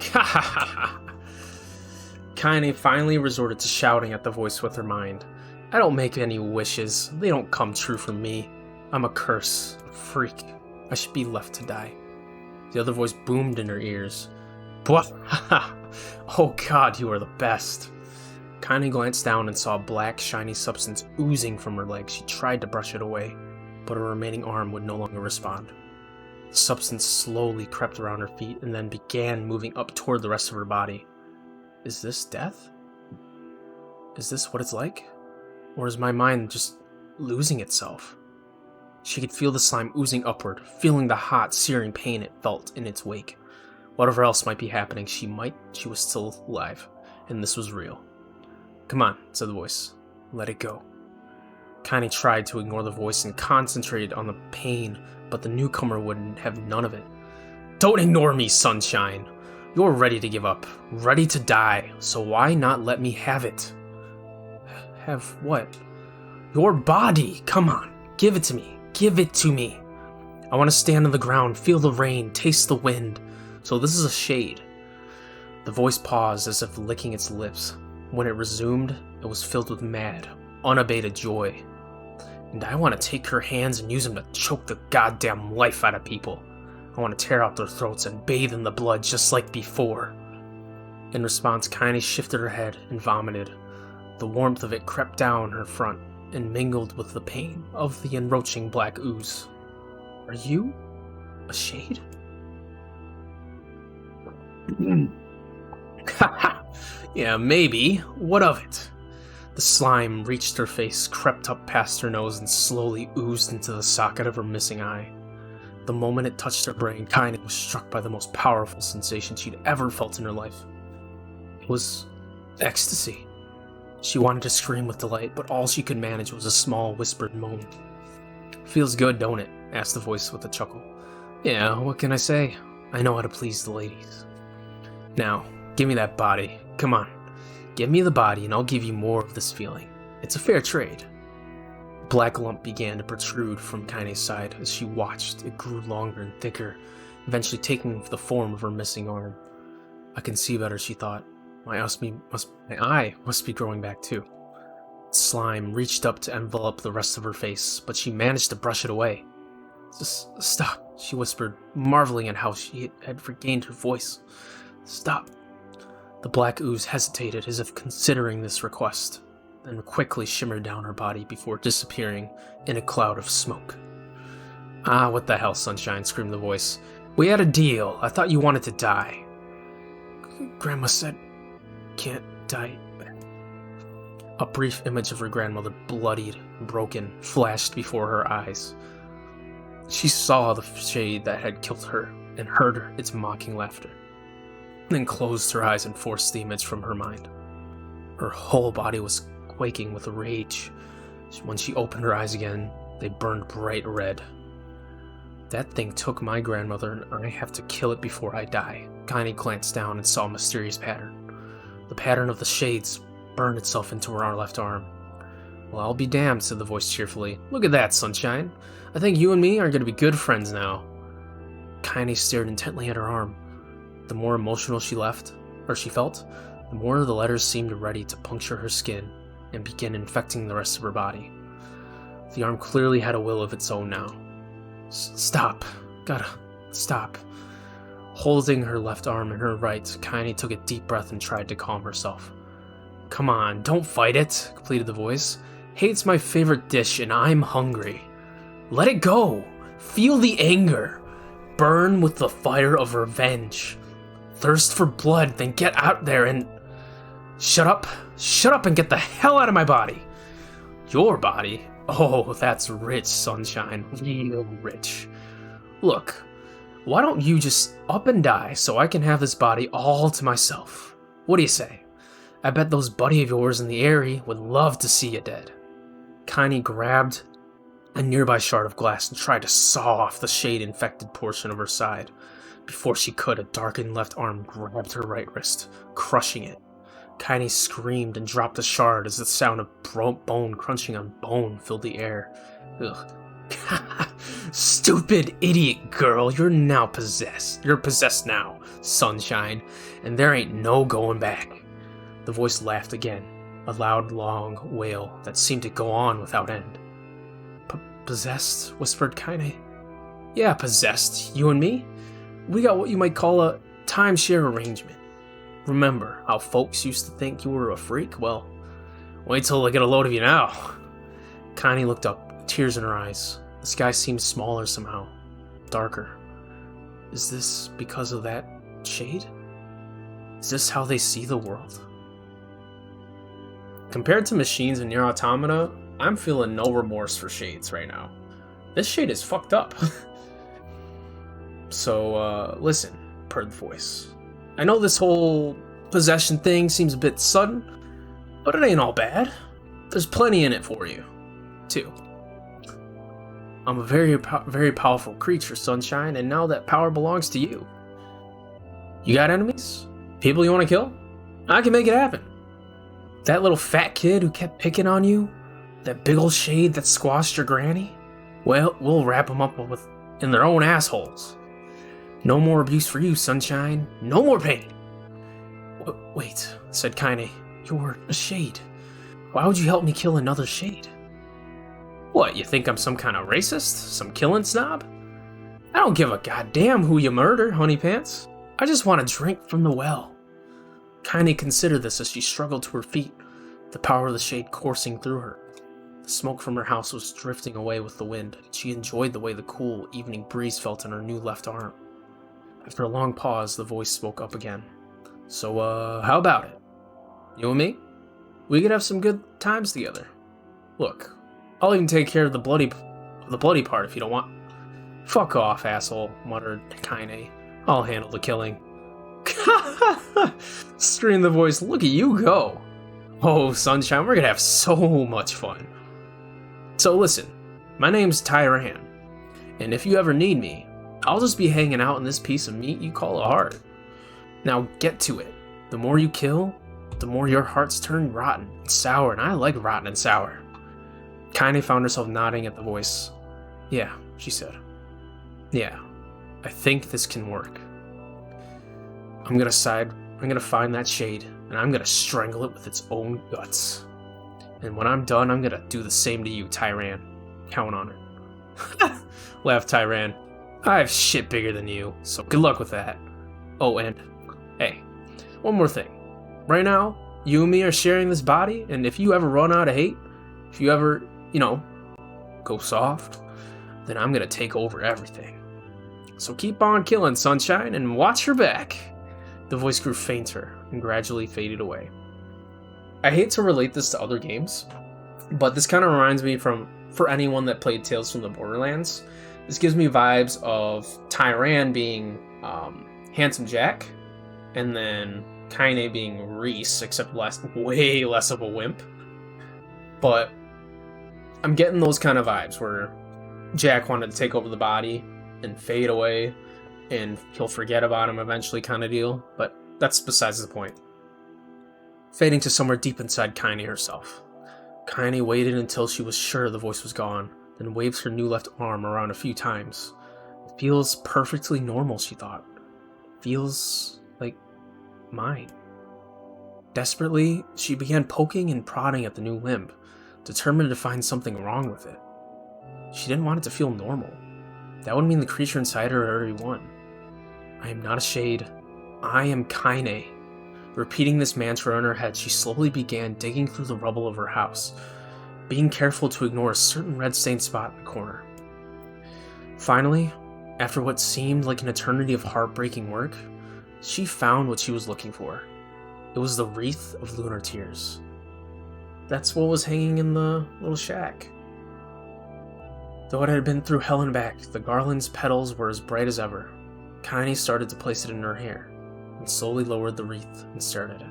Ha ha ha ha! Kaine finally resorted to shouting at the voice with her mind. I don't make any wishes. They don't come true for me. I'm a curse, a freak. I should be left to die. The other voice boomed in her ears. Oh God, you are the best. Kaine glanced down and saw a black, shiny substance oozing from her leg. She tried to brush it away, but her remaining arm would no longer respond. The substance slowly crept around her feet and then began moving up toward the rest of her body. Is this death? Is this what it's like? Or is my mind just losing itself? She could feel the slime oozing upward, feeling the hot, searing pain it felt in its wake. Whatever else might be happening, she was still alive, and this was real. Come on, said the voice. Let it go. Kaine tried to ignore the voice and concentrated on the pain, but the newcomer wouldn't have none of it. Don't ignore me, sunshine. You're ready to give up, ready to die, so why not let me have it? Have what? Your body! Come on, give it to me. Give it to me. I want to stand on the ground, feel the rain, taste the wind. So this is a shade. The voice paused as if licking its lips. When it resumed, it was filled with mad, unabated joy. And I want to take her hands and use them to choke the goddamn life out of people. I want to tear out their throats and bathe in the blood just like before. In response, Kaine shifted her head and vomited. The warmth of it crept down her front and mingled with the pain of the enroaching black ooze. Are you a shade? Yeah, maybe. What of it? The slime reached her face, crept up past her nose, and slowly oozed into the socket of her missing eye. The moment it touched her brain, Kaine was struck by the most powerful sensation she'd ever felt in her life. It was ecstasy. She wanted to scream with delight, but all she could manage was a small, whispered moan. Feels good, don't it? Asked the voice with a chuckle. Yeah, what can I say? I know how to please the ladies. Now, give me that body. Come on. Give me the body and I'll give you more of this feeling. It's a fair trade. A black lump began to protrude from Kaine's side as she watched. It grew longer and thicker, eventually taking the form of her missing arm. I can see better, she thought. My eye must be growing back too. Slime reached up to envelop the rest of her face, but she managed to brush it away. Just stop, she whispered, marveling at how she had regained her voice. Stop. The black ooze hesitated as if considering this request, then quickly shimmered down her body before disappearing in a cloud of smoke. Ah, what the hell, Sunshine, screamed the voice. We had a deal. I thought you wanted to die. Grandma said, can't die. A brief image of her grandmother, bloodied and broken, flashed before her eyes. She saw the shade that had killed her and heard its mocking laughter, then closed her eyes and forced the image from her mind. Her whole body was quaking with rage. When she opened her eyes again, they burned bright red. That thing took my grandmother and I have to kill it before I die. Kaine glanced down and saw a mysterious pattern. The pattern of the shades burned itself into her left arm. Well, I'll be damned, said the voice cheerfully. Look at that, Sunshine. I think you and me are going to be good friends now. Kaine stared intently at her arm. The more emotional she felt, the more the letters seemed ready to puncture her skin and begin infecting the rest of her body. The arm clearly had a will of its own now. Stop. Gotta stop. Holding her left arm in her right, Kaine took a deep breath and tried to calm herself. Come on, don't fight it, pleaded the voice. Hate's my favorite dish and I'm hungry. Let it go. Feel the anger. Burn with the fire of revenge. Thirst for blood, then get out there and... Shut up and get the hell out of my body. Your body? Oh, that's rich, Sunshine, real rich. Look, why don't you just up and die so I can have this body all to myself? What do you say? I bet those buddy of yours in the Eyrie would love to see you dead. Kaine grabbed a nearby shard of glass and tried to saw off the shade-infected portion of her side. Before she could, a darkened left arm grabbed her right wrist, crushing it. Kaine screamed and dropped the shard as the sound of bone crunching on bone filled the air. Ugh. Stupid idiot girl, you're now possessed. You're possessed now, Sunshine, and there ain't no going back. The voice laughed again, a loud, long wail that seemed to go on without end. Possessed? Whispered Kaine. Yeah, possessed. You and me? We got what you might call a timeshare arrangement. Remember how folks used to think you were a freak? Well, wait till they get a load of you now. Kaine looked up, tears in her eyes. The sky seemed smaller somehow, darker. Is this because of that shade? Is this how they see the world? Compared to machines and Nier Automata, I'm feeling no remorse for shades right now. This shade is fucked up. So, listen, purred the voice. I know this whole possession thing seems a bit sudden, but it ain't all bad. There's plenty in it for you, too. I'm a very powerful creature, Sunshine, and now that power belongs to you. You got enemies? People you want to kill? I can make it happen. That little fat kid who kept picking on you? That big old shade that squashed your granny? Well, we'll wrap them up in their own assholes. No more abuse for you, Sunshine. No more pain. Wait, said Kaine. You're a shade. Why would you help me kill another shade? What, you think I'm some kind of racist? Some killing snob? I don't give a goddamn who you murder, honey pants. I just want to drink from the well. Kaine considered this as she struggled to her feet, the power of the shade coursing through her. The smoke from her house was drifting away with the wind, and she enjoyed the way the cool evening breeze felt in her new left arm. After a long pause, the voice spoke up again. So, how about it? You and me? We could have some good times together. Look, I'll even take care of the bloody part if you don't want. Fuck off, asshole, muttered Kaine. I'll handle the killing. Screamed the voice. Look at you go. Oh, sunshine, we're gonna have so much fun. So listen, my name's Tyran, and if you ever need me, I'll just be hanging out in this piece of meat you call a heart. Now get to it. The more you kill, the more your hearts turn rotten and sour, and I like rotten and sour. Kaine found herself nodding at the voice. Yeah, she said. Yeah, I think this can work. I'm gonna find that shade, and I'm gonna strangle it with its own guts. And when I'm done, I'm gonna do the same to you, Tyran. Count on it. Laughed Tyran. I have shit bigger than you, so good luck with that. Oh, and hey, one more thing. Right now, you and me are sharing this body, and if you ever run out of hate, if you ever, go soft, then I'm gonna take over everything. So keep on killing, sunshine, and watch your back. The voice grew fainter and gradually faded away. I hate to relate this to other games, but this kind of reminds me for anyone that played Tales from the Borderlands, this gives me vibes of Tyran being Handsome Jack, and then Kaine being Reese, except way less of a wimp. But I'm getting those kind of vibes where Jack wanted to take over the body and fade away, and he'll forget about him eventually kind of deal, but that's besides the point. Fading to somewhere deep inside Kaine herself. Kaine waited until she was sure the voice was gone, then waved her new left arm around a few times. It feels perfectly normal, she thought. It feels like mine. Desperately, she began poking and prodding at the new limb, determined to find something wrong with it. She didn't want it to feel normal. That would mean the creature inside her already won. I am not a shade. I am Kaine. Repeating this mantra in her head, she slowly began digging through the rubble of her house, being careful to ignore a certain red-stained spot in the corner. Finally, after what seemed like an eternity of heartbreaking work, she found what she was looking for. It was the wreath of lunar tears. That's what was hanging in the little shack. Though it had been through hell and back, the garland's petals were as bright as ever. Kaine started to place it in her hair, and slowly lowered the wreath and stared at it.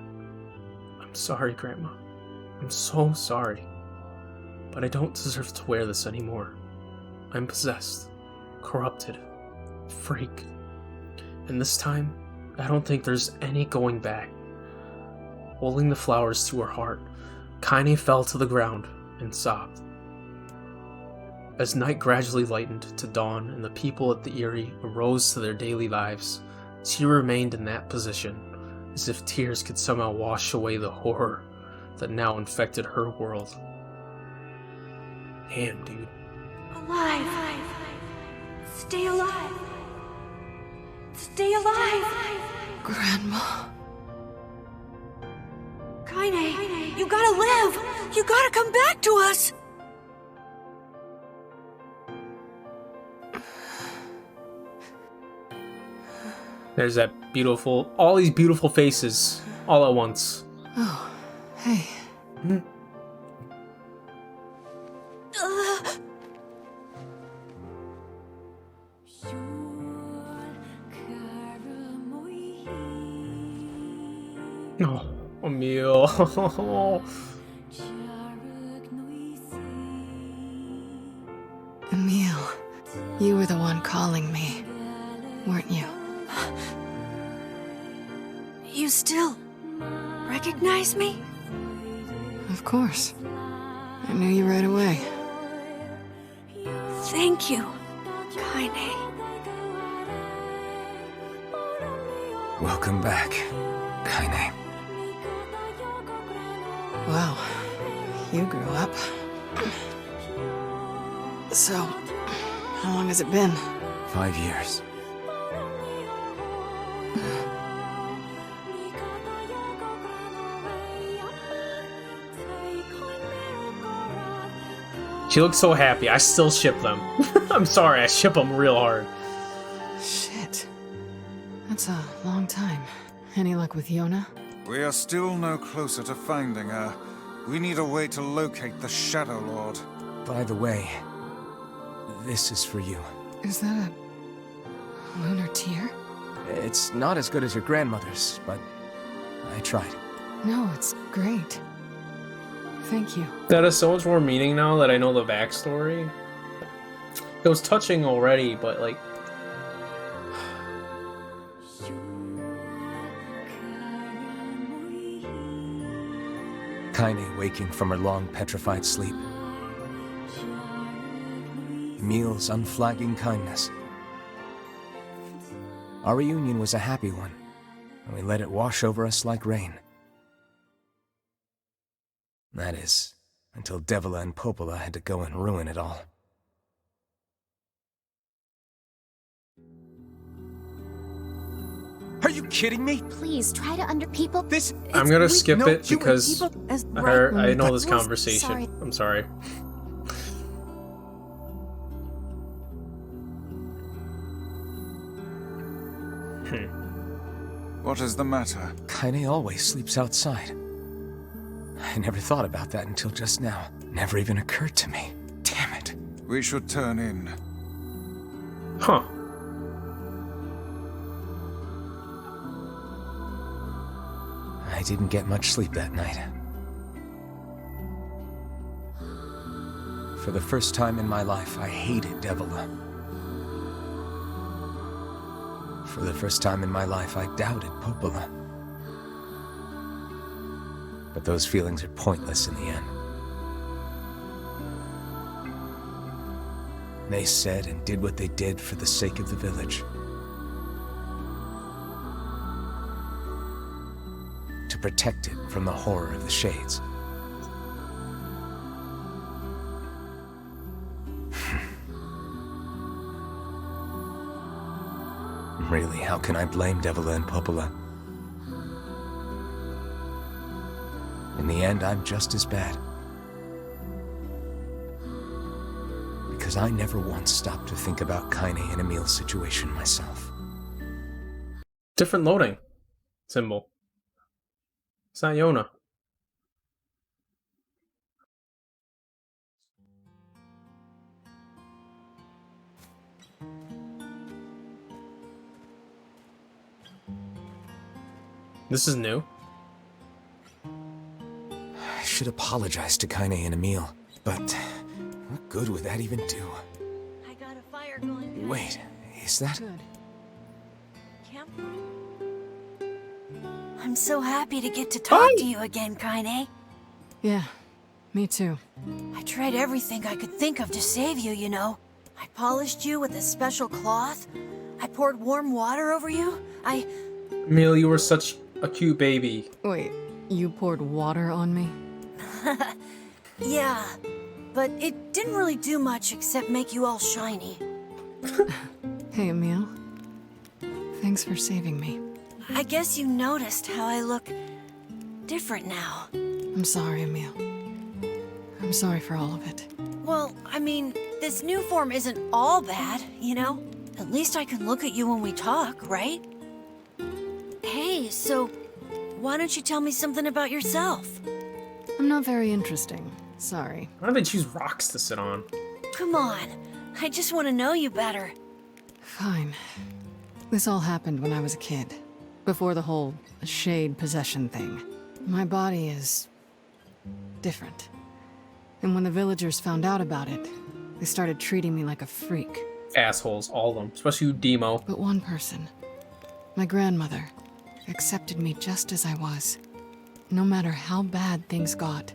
I'm sorry, Grandma. I'm so sorry. But I don't deserve to wear this anymore. I'm possessed, corrupted, freak. And this time, I don't think there's any going back. Holding the flowers to her heart, Kaine fell to the ground and sobbed. As night gradually lightened to dawn and the people at the Eyrie arose to their daily lives, she remained in that position, as if tears could somehow wash away the horror that now infected her world. Damn, dude. Alive! Stay alive! Stay alive! Grandma. Kaine, you gotta live! You gotta come back to us! There's that all these beautiful faces, all at once. Oh, hey. Oh, Emil. Emil, you were the one calling me, weren't you? You still recognize me? Of course. I knew you right away. Thank you, Kaine. Welcome back, Kaine. Wow, you grew up. So, how long has it been? 5 years. She looks so happy. I still ship them. I'm sorry, I ship them real hard. Shit. That's a long time. Any luck with Yona? We are still no closer to finding her. We need a way to locate the Shadow Lord. By the way, this is for you. Is that a lunar tear? It's not as good as your grandmother's, but I tried. No, it's great. Thank you. That has so much more meaning now that I know the backstory. It was touching already, but like... Kaine waking from her long petrified sleep. Emil's unflagging kindness. Our reunion was a happy one, and we let it wash over us like rain. That is, until Devila and Popola had to go and ruin it all. Are you kidding me? Please try to people. This. I'm gonna skip no, it you- because As I know this Sorry. conversation. I'm sorry. What is the matter? Kaine always sleeps outside. I never thought about that until just now. Never even occurred to me. Damn it. We should turn in. Huh. I didn't get much sleep that night. For the first time in my life, I hated Devila. For the first time in my life, I doubted Popola. But those feelings are pointless in the end. They said and did what they did for the sake of the village. To protect it from the horror of the Shades. Really, how can I blame Devila and Popola? In the end, I'm just as bad. Because I never once stopped to think about Kaine and Emil's situation myself. Different loading symbol. It's not Yona. This is new. I should apologize to Kaine and Emil, but what good would that even do? I got a fire going. Wait, is that... Good. Campfire? I'm so happy to get to talk to you again, Kaine. Yeah, me too. I tried everything I could think of to save you, you know. I polished you with a special cloth. I poured warm water over you. Emil, you were such a cute baby. Wait, you poured water on me? Yeah, but it didn't really do much except make you all shiny. Hey, Emil. Thanks for saving me. I guess you noticed how I look different now. I'm sorry, Emil. I'm sorry for all of it. Well, I mean, this new form isn't all bad, you know? At least I can look at you when we talk, right? Hey, so why don't you tell me something about yourself? I'm not very interesting. Sorry. Why do they choose rocks to sit on? Come on, I just want to know you better. Fine. This all happened when I was a kid. Before the whole shade possession thing. My body is... different. And when the villagers found out about it, they started treating me like a freak. Assholes, all of them. Especially you, Demo. But one person, my grandmother, accepted me just as I was. No matter how bad things got,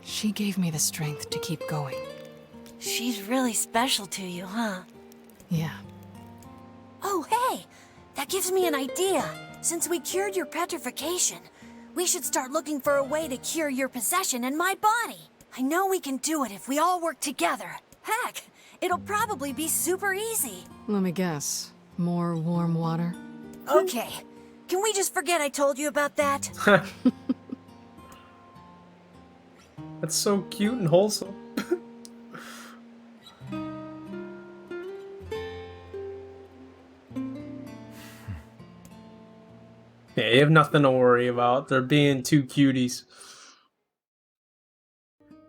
she gave me the strength to keep going. She's really special to you, huh? Yeah. Oh, hey! That gives me an idea. Since we cured your petrification, we should start looking for a way to cure your possession in my body. I know we can do it if we all work together. Heck, it'll probably be super easy. Let me guess. More warm water? Okay, can we just forget I told you about that? That's so cute and wholesome. Yeah, you have nothing to worry about. They're being two cuties.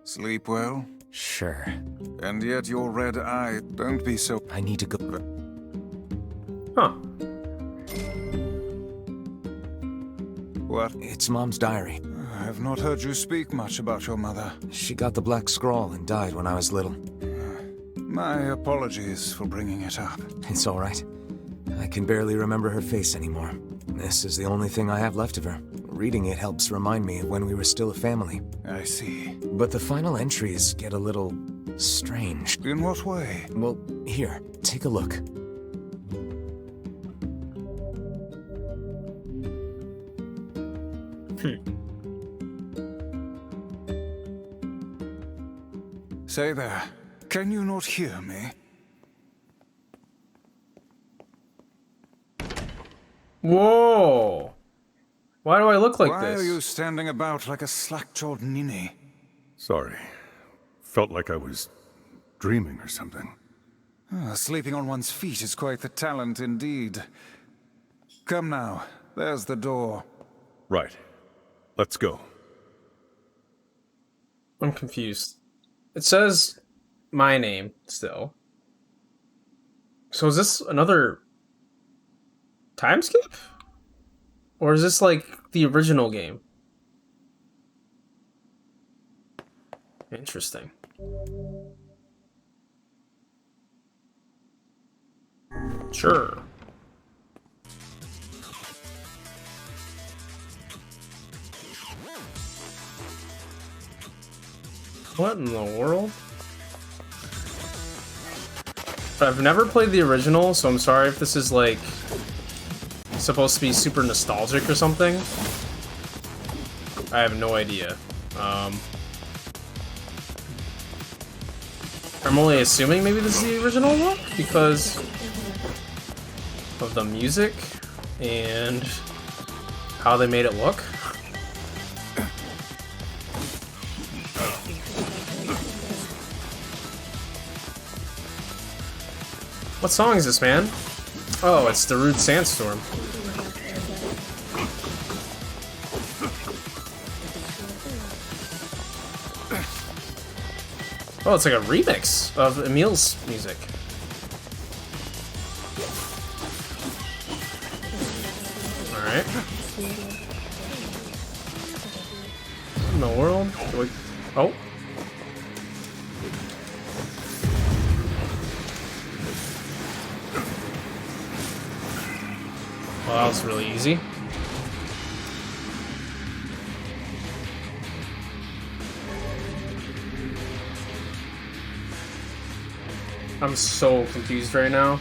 Sleep well? Sure. And yet your red eye, don't be so... I need to go. Huh. What? It's Mom's diary. I have not heard you speak much about your mother. She got the Black Scrawl and died when I was little. My apologies for bringing it up. It's all right. I can barely remember her face anymore. This is the only thing I have left of her. Reading it helps remind me of when we were still a family. I see. But the final entries get a little strange. In what way? Well, here, take a look. Say there, can you not hear me? Whoa! Why do I look like Why this? are you standing about like a slack-jawed ninny? Sorry. Felt like I was dreaming or something. Sleeping on one's feet is quite the talent indeed. Come now, there's the door. Right. Let's go. I'm confused. It says my name still. So is this another time skip? Or is this like the original game? Interesting. Sure. What in the world? I've never played the original, so I'm sorry if this is like supposed to be super nostalgic or something. I have no idea. I'm only assuming maybe this is the original one because of the music and how they made it look. What song is this, man? Oh, it's Darude Sandstorm. Oh, it's like a remix of Emil's music. Alright. What in the world? Oh. Well, that was really easy. I'm so confused right now.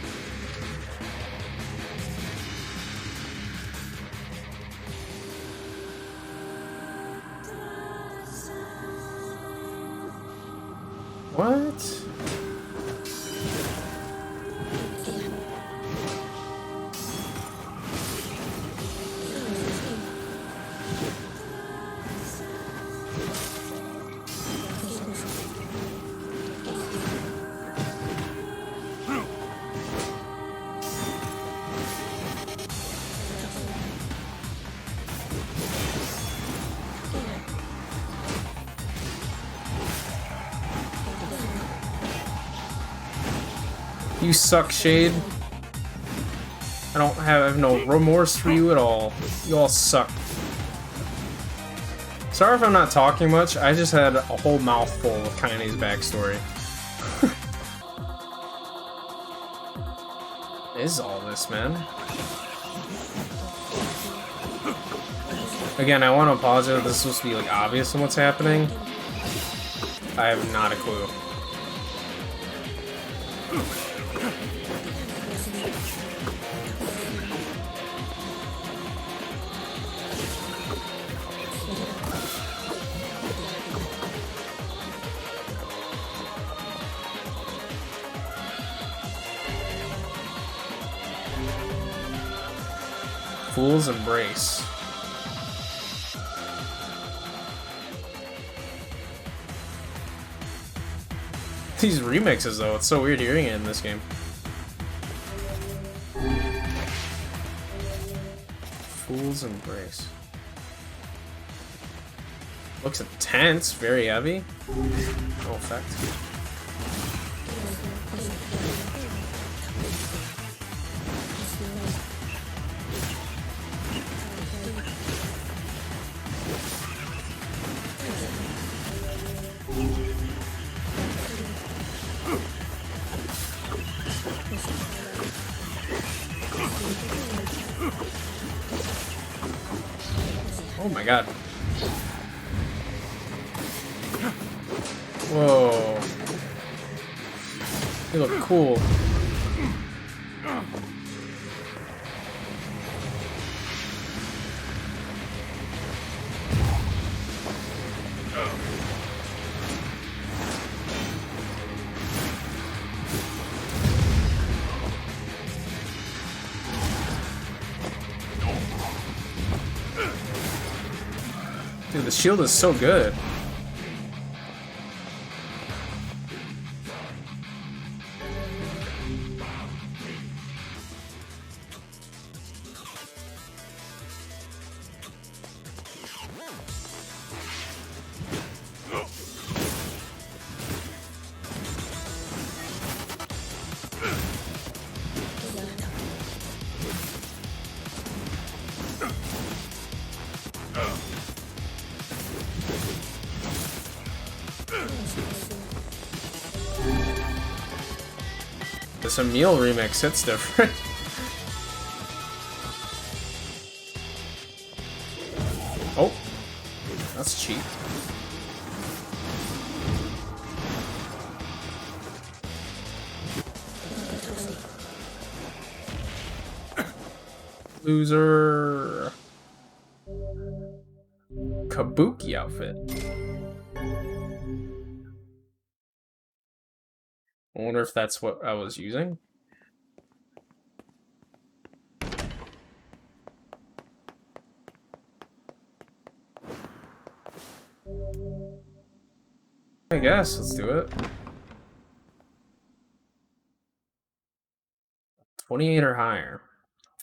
What? You suck, Shade. I have no remorse for you at all. You all suck. Sorry if I'm not talking much, I just had a whole mouthful of Kaine's backstory. What is all this, man? Again, I want to apologize if this is supposed to be like obvious in what's happening. I have not a clue. Fool's Embrace. These remixes, though, it's so weird hearing it in this game. Fool's Embrace. Looks intense, very heavy. No effect. Oh my god. Whoa. You look cool. Dude, the shield is so good. This Emil remix hits different. Oh, that's cheap. Loser. Kabuki outfit. I wonder if that's what I was using. I guess, let's do it. 28 or higher.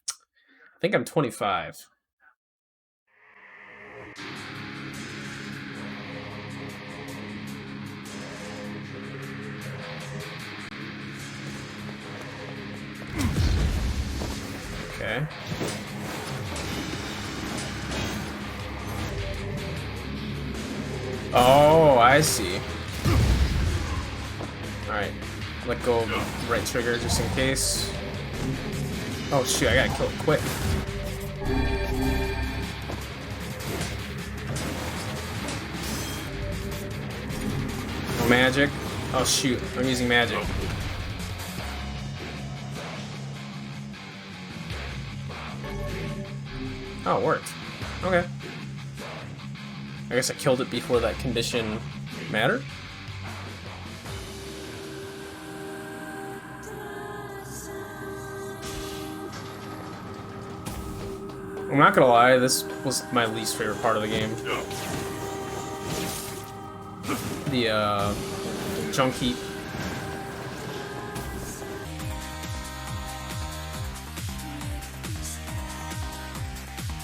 I think I'm 25. Okay. Oh, I see. Alright. Let go of right trigger just in case. Oh shoot, I gotta kill it quick. No magic. Oh shoot, I'm using magic. Oh, it worked. Okay. I guess I killed it before that condition mattered. I'm not gonna lie, this was my least favorite part of the game. The, junk heap.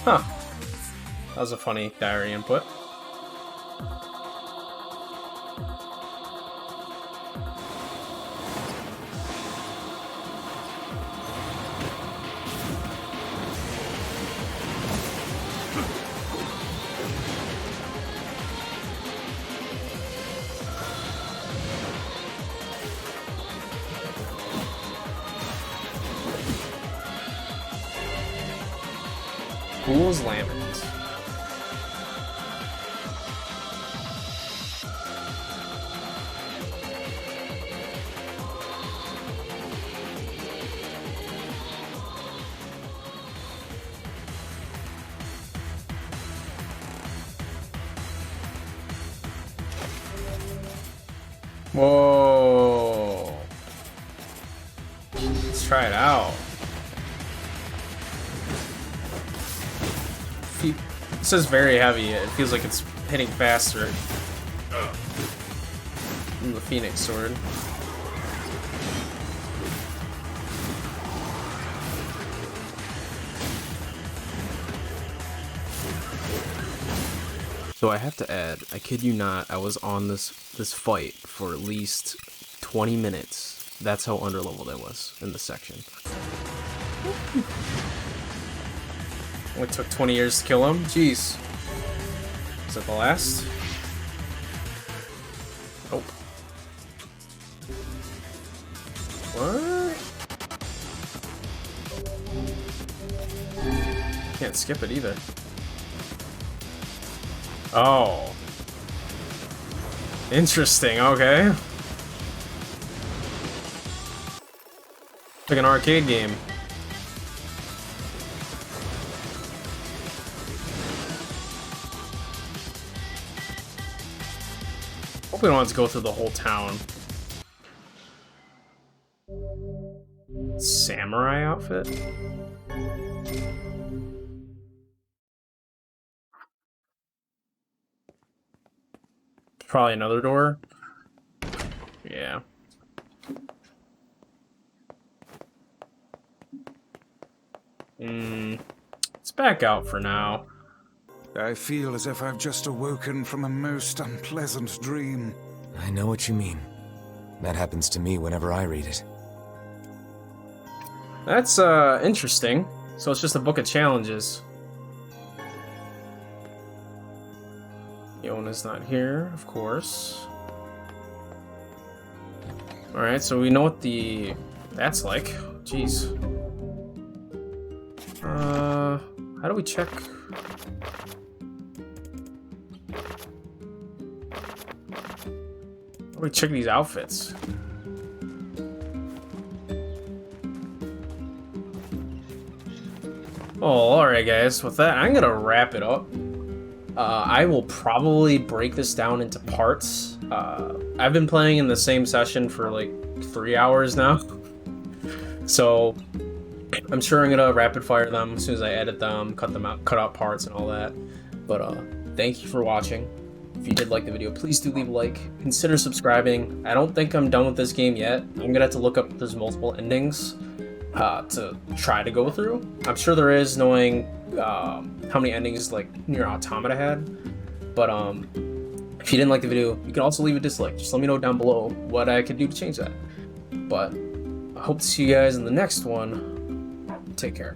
Huh. That was a funny diary input. Fool's Lambert. Whoa. Let's try it out. It says very heavy. It feels like it's hitting faster than the Phoenix Sword. So I have to add, I kid you not, I was on this fight for at least 20 minutes. That's how underleveled I was in this section. Only took 20 years to kill him? Jeez. Is that the last? Nope. What? Can't skip it either. Oh. Interesting, okay. Like an arcade game. Hope we don't have to go through the whole town. Samurai outfit? Probably another door. Yeah. Let's back out for now. I feel as if I've just awoken from a most unpleasant dream. I know what you mean. That happens to me whenever I read it. That's interesting. So it's just a book of challenges. Yona's not here, of course. Alright, so we know what that's like. Jeez. How do we check? How do we check these outfits? Oh, alright guys, with that, I'm gonna wrap it up. I will probably break this down into parts. I've been playing in the same session for like 3 hours now. So I'm sure I'm gonna rapid fire them as soon as I edit them, cut them out, cut out parts and all that. But thank you for watching. If you did like the video, please do leave a like. Consider subscribing. I don't think I'm done with this game yet. I'm gonna have to look up if there's multiple endings to try to go through. I'm sure there is, knowing how many endings like Nier Automata had. But if you didn't like the video, you can also leave a dislike. Just let me know down below what I could do to change that. But I hope to see you guys in the next one. Take care.